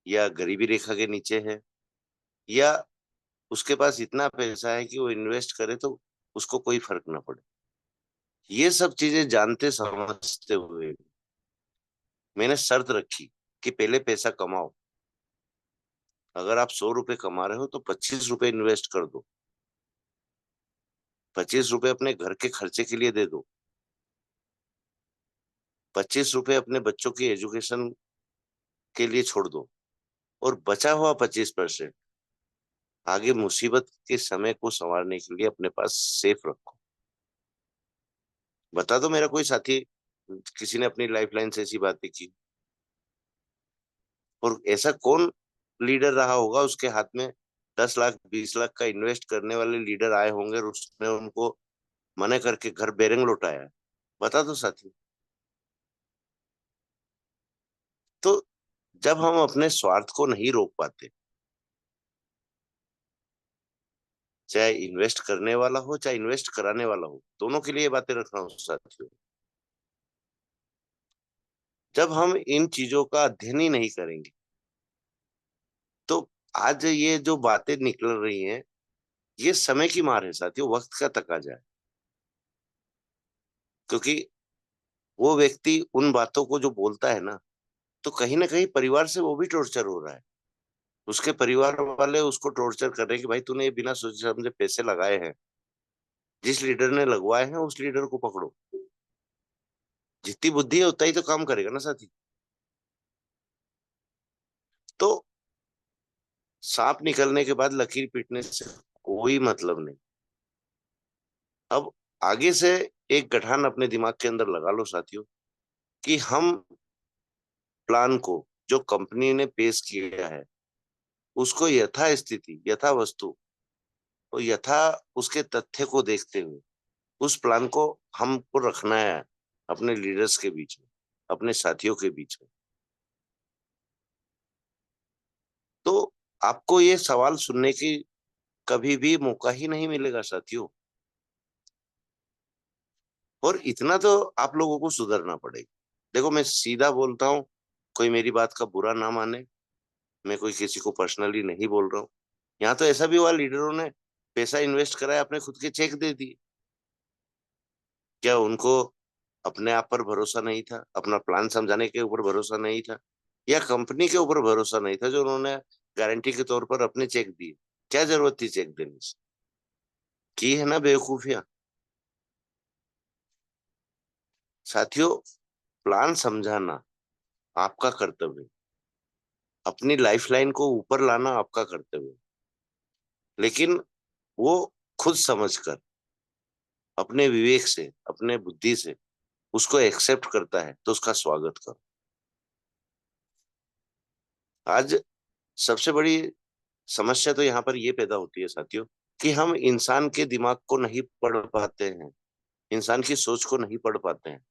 या गरीबी रेखा के नीचे है, या उसके पास इतना पैसा है कि वो इन्वेस्ट करे तो उसको कोई फर्क ना पड़े। ये सब चीजें जानते समझते हुए मैंने शर्त रखी कि पहले पैसा कमाओ। अगर आप 100 रुपए कमा रहे हो तो 25 रुपए इन्वेस्ट कर दो, 25 रुपए अपने घर के खर्चे के लिए दे दो, 25 रुपए अपने बच्चों की एजुकेशन के लिए छोड़ दो, और बचा हुआ 25% आगे मुसीबत के समय को संवारने के लिए अपने पास सेफ रखो। बता दो मेरा कोई साथी किसी ने अपनी लाइफ लाइन से ऐसी बातें की, और ऐसा कौन लीडर रहा होगा उसके हाथ में 10 लाख 20 लाख का इन्वेस्ट करने वाले लीडर आए होंगे और उसने उनको मना करके घर बेरंग लौटाया है? बता दो साथी। तो जब हम अपने स्वार्थ को नहीं रोक पाते, चाहे इन्वेस्ट करने वाला हो चाहे इन्वेस्ट कराने वाला हो, दोनों के लिए ये बातें रख रहा हूं साथियों, जब हम इन चीजों का अध्ययन ही नहीं करेंगे तो आज ये जो बातें निकल रही हैं ये समय की मार है साथियों, वक्त का तकाजा है। क्योंकि वो व्यक्ति उन बातों को जो बोलता है ना, तो कहीं ना कहीं परिवार से वो भी टॉर्चर हो रहा है। उसके परिवार वाले उसको टॉर्चर कर रहे हैं कि भाई तूने ये बिना सोचे समझे पैसे लगाए हैं, जिस लीडर ने लगवाए हैं उस लीडर को पकड़ो। जितनी बुद्धि है उतना ही तो काम करेगा ना साथी। तो सांप निकलने के बाद लकीर पीटने से कोई मतलब नहीं। अब आगे से एक गठान अपने दिमाग के अंदर लगा लो साथियों, कि हम प्लान को जो कंपनी ने पेश किया है उसको यथा स्थिति, यथा वस्तु और यथा उसके तथ्य को देखते हुए उस प्लान को हमको रखना है अपने लीडर्स के बीच में, अपने साथियों के बीच में। तो आपको ये सवाल सुनने की कभी भी मौका ही नहीं मिलेगा साथियों। और इतना तो आप लोगों को सुधरना पड़ेगा। देखो मैं सीधा बोलता हूँ, कोई मेरी बात का बुरा ना माने, मैं कोई किसी को पर्सनली नहीं बोल रहा हूँ। यहाँ तो ऐसा भी हुआ लीडरों ने पैसा इन्वेस्ट कराया, अपने खुद के चेक दे दिए। क्या उनको अपने आप पर भरोसा नहीं था, अपना प्लान समझाने के ऊपर भरोसा नहीं था, या कंपनी के ऊपर भरोसा नहीं था जो उन्होंने गारंटी के तौर पर अपने चेक दिए? क्या जरूरत थी चेक देने से? की है ना बेवकूफियां साथियों। प्लान समझाना आपका कर्तव्य, अपनी लाइफ लाइन को ऊपर लाना आपका कर्तव्य, लेकिन वो खुद समझकर अपने विवेक से, अपने बुद्धि से उसको एक्सेप्ट करता है तो उसका स्वागत करो। आज सबसे बड़ी समस्या तो यहाँ पर ये पैदा होती है साथियों, कि हम इंसान के दिमाग को नहीं पढ़ पाते हैं, इंसान की सोच को नहीं पढ़ पाते हैं,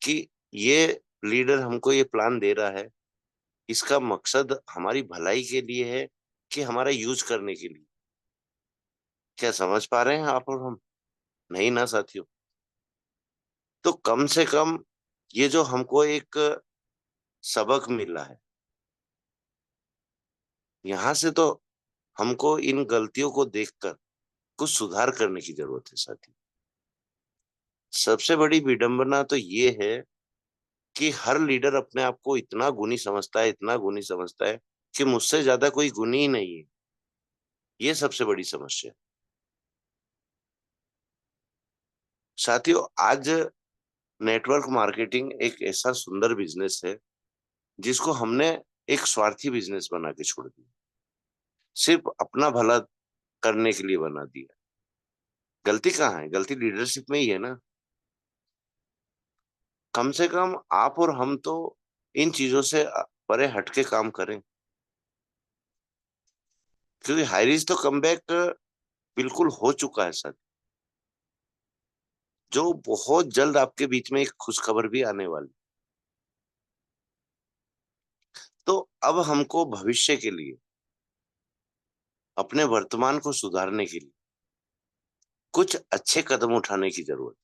कि ये लीडर हमको ये प्लान दे रहा है, इसका मकसद हमारी भलाई के लिए है कि हमारा यूज करने के लिए। क्या समझ पा रहे हैं आप और हम? नहीं ना साथियों। तो कम से कम ये जो हमको एक सबक मिला है, यहाँ से तो हमको इन गलतियों को देखकर कुछ सुधार करने की जरूरत है साथी। सबसे बड़ी विडंबना तो ये है कि हर लीडर अपने आप को इतना गुणी समझता है, इतना गुणी समझता है कि मुझसे ज्यादा कोई गुणी ही नहीं है। ये सबसे बड़ी समस्या है साथियों। आज नेटवर्क मार्केटिंग एक ऐसा सुंदर बिजनेस है जिसको हमने एक स्वार्थी बिजनेस बना के छोड़ दिया, सिर्फ अपना भला करने के लिए बना दिया। गलती कहाँ है? गलती लीडरशिप में ही है ना। कम से कम आप और हम तो इन चीजों से परे हटके काम करें, क्योंकि हाईरिज तो कमबैक बिल्कुल हो चुका है सर, जो बहुत जल्द आपके बीच में एक खुशखबर भी आने वाली। तो अब हमको भविष्य के लिए, अपने वर्तमान को सुधारने के लिए कुछ अच्छे कदम उठाने की जरूरत,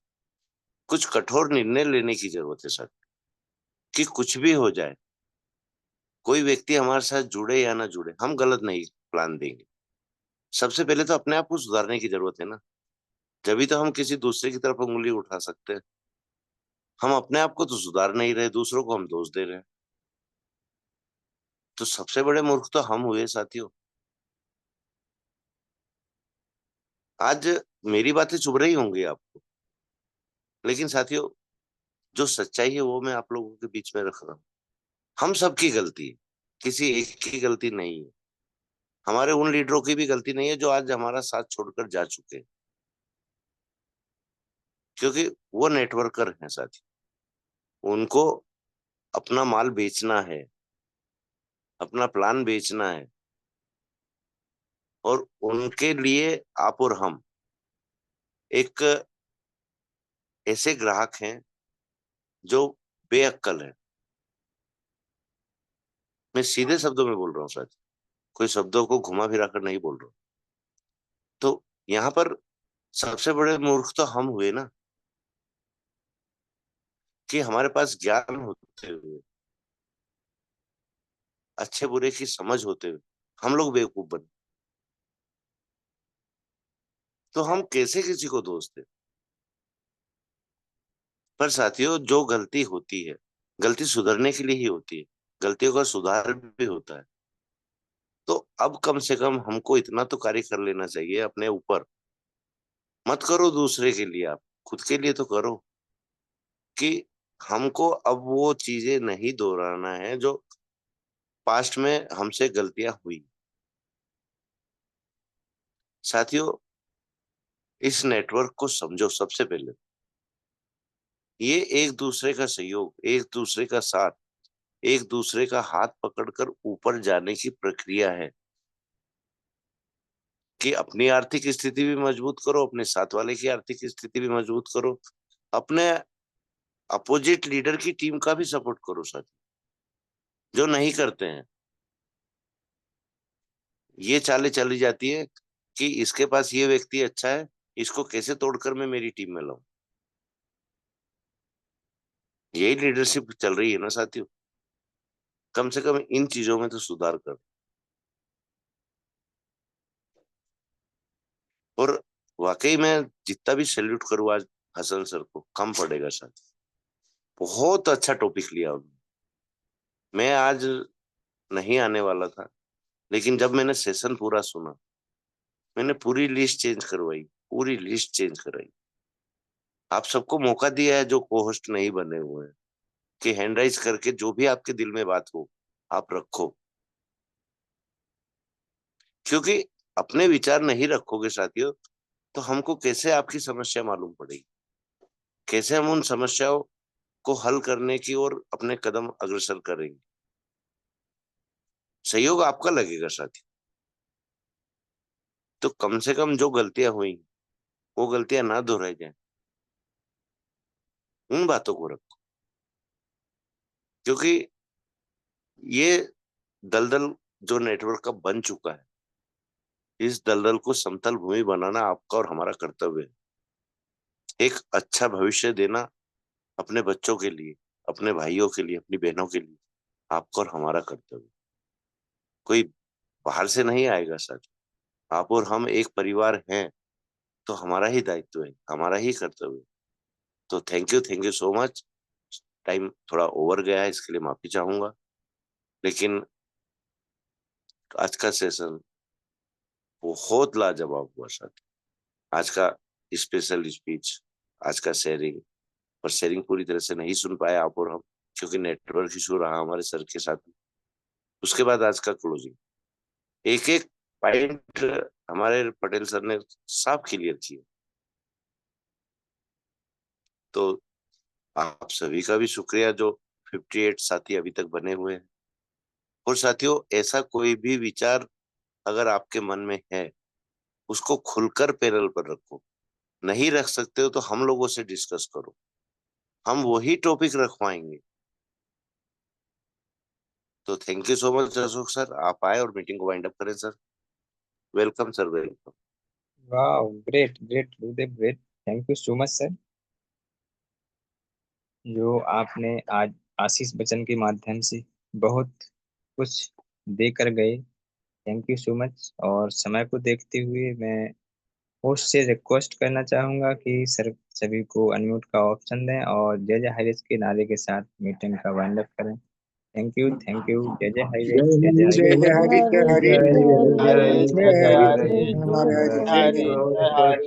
कुछ कठोर निर्णय लेने की जरूरत है सर। कि कुछ भी हो जाए, कोई व्यक्ति हमारे साथ जुड़े या ना जुड़े, हम गलत नहीं प्लान देंगे। सबसे पहले तो अपने आप को सुधारने की जरूरत है ना, जभी तो हम किसी दूसरे की तरफ उंगली उठा सकते हैं। हम अपने आप को तो सुधार नहीं रहे, दूसरों को हम दोष दे रहे हैं। तो सबसे बड़े मूर्ख तो हम हुए साथियों। आज मेरी बातें चुभ रही होंगी आपको, लेकिन साथियों जो सच्चाई है वो मैं आप लोगों के बीच में रख रहा हूँ। हम सबकी गलती है, किसी एक की गलती नहीं है। हमारे उन लीडरों की भी गलती नहीं है जो आज हमारा साथ छोड़कर जा चुके हैं, क्योंकि वो नेटवर्कर हैं साथी। उनको अपना माल बेचना है, अपना प्लान बेचना है, और उनके लिए आप और हम एक ऐसे ग्राहक हैं जो बेअक्कल है। मैं सीधे शब्दों में बोल रहा हूँ साथी, कोई शब्दों को घुमा फिरा कर नहीं बोल रहा हूँ। तो यहाँ पर सबसे बड़े मूर्ख तो हम हुए ना, कि हमारे पास ज्ञान होते हुए, अच्छे बुरे की समझ होते हुए हम लोग बेवकूफ बने। तो हम कैसे किसी को दोष दें? पर साथियों जो गलती होती है, गलती सुधरने के लिए ही होती है, गलतियों का सुधार भी होता है। तो अब कम से कम हमको इतना तो कार्य कर लेना चाहिए अपने ऊपर। मत करो दूसरे के लिए, आप खुद के लिए तो करो, कि हमको अब वो चीजें नहीं दोहराना है जो पास्ट में हमसे गलतियां हुई। साथियों इस नेटवर्क को समझो। सबसे पहले ये एक दूसरे का सहयोग, एक दूसरे का साथ, एक दूसरे का हाथ पकड़कर ऊपर जाने की प्रक्रिया है। कि अपनी आर्थिक स्थिति भी मजबूत करो, अपने साथ वाले की आर्थिक स्थिति भी मजबूत करो, अपने अपोजिट लीडर की टीम का भी सपोर्ट करो साथी। जो नहीं करते हैं, ये चालें चली जाती है कि इसके पास ये व्यक्ति अच्छा है, इसको कैसे तोड़कर मैं मेरी टीम में लाऊं। यही लीडरशिप चल रही है ना साथियों। कम से कम इन चीजों में तो सुधार कर। और वाकई में जितना भी सैल्यूट करूँ आज हसन सर को, कम पड़ेगा सर। बहुत अच्छा टॉपिक लिया उन्होंने। मैं आज नहीं आने वाला था, लेकिन जब मैंने सेशन पूरा सुना, मैंने पूरी लिस्ट चेंज करवाई, पूरी लिस्ट चेंज कराई। आप सबको मौका दिया है जो को होस्ट नहीं बने हुए हैं, कि हैंड राइज करके जो भी आपके दिल में बात हो आप रखो। क्योंकि अपने विचार नहीं रखोगे साथियों, तो हमको कैसे आपकी समस्या मालूम पड़ेगी, कैसे हम उन समस्याओं को हल करने की ओर अपने कदम अग्रसर करेंगे। सहयोग आपका लगेगा साथी। तो कम से कम जो गलतियां हुई वो गलतियां ना दोहराई जाए, उन बातों को रखो। क्योंकि ये दलदल जो नेटवर्क का बन चुका है, इस दलदल को समतल भूमि बनाना आपका और हमारा कर्तव्य है। एक अच्छा भविष्य देना अपने बच्चों के लिए, अपने भाइयों के लिए, अपनी बहनों के लिए आपका और हमारा कर्तव्य। कोई बाहर से नहीं आएगा सर। आप और हम एक परिवार हैं, तो हमारा ही दायित्व है, हमारा ही कर्तव्य है। तो thank you so much. Time थोड़ा ओवर गया है, इसके लिए माफी चाहूंगा, लेकिन आज का सेशन बहुत लाजवाब हुआ सर। आज का स्पेशल स्पीच, आज का शेयरिंग, और शेयरिंग पूरी तरह से नहीं सुन पाए आप और हम, क्योंकि नेटवर्क इशू रहा हमारे सर के साथ। उसके बाद आज का क्लोजिंग, एक एक पॉइंट हमारे पटेल सर ने साफ क्लियर किया। तो आप सभी का भी शुक्रिया जो 58 साथी अभी तक बने हुए हैं। और साथियों, ऐसा कोई भी विचार अगर आपके मन में है, उसको खुलकर पैनल पर रखो। नहीं रख सकते हो तो हम लोगों से डिस्कस करो, हम वही टॉपिक रखवाएंगे। तो thank you so much Ashok sir, आप आए और मीटिंग को वाइंड अप करें सर। Welcome sir, welcome. वाह, great great Gurudev, great. Thank you so much sir, जो आपने आज आशीष बच्चन के माध्यम से बहुत कुछ देकर गए। Thank you so much. और समय को देखते हुए मैं होस्ट से रिक्वेस्ट करना चाहूंगा कि सर सभी को अनम्यूट का ऑप्शन दें और जय जय हाईवेज के नारे के साथ मीटिंग का वाइंड अप करें। Thank you, thank you. जय जय हाईवेज, जय जय हाईवेज, जय हरि जय हरि जय जय जय हरि हाईवेज, जय जय जय हरि हाईवेज, हमारे जय हरि जय जय हाईवेज।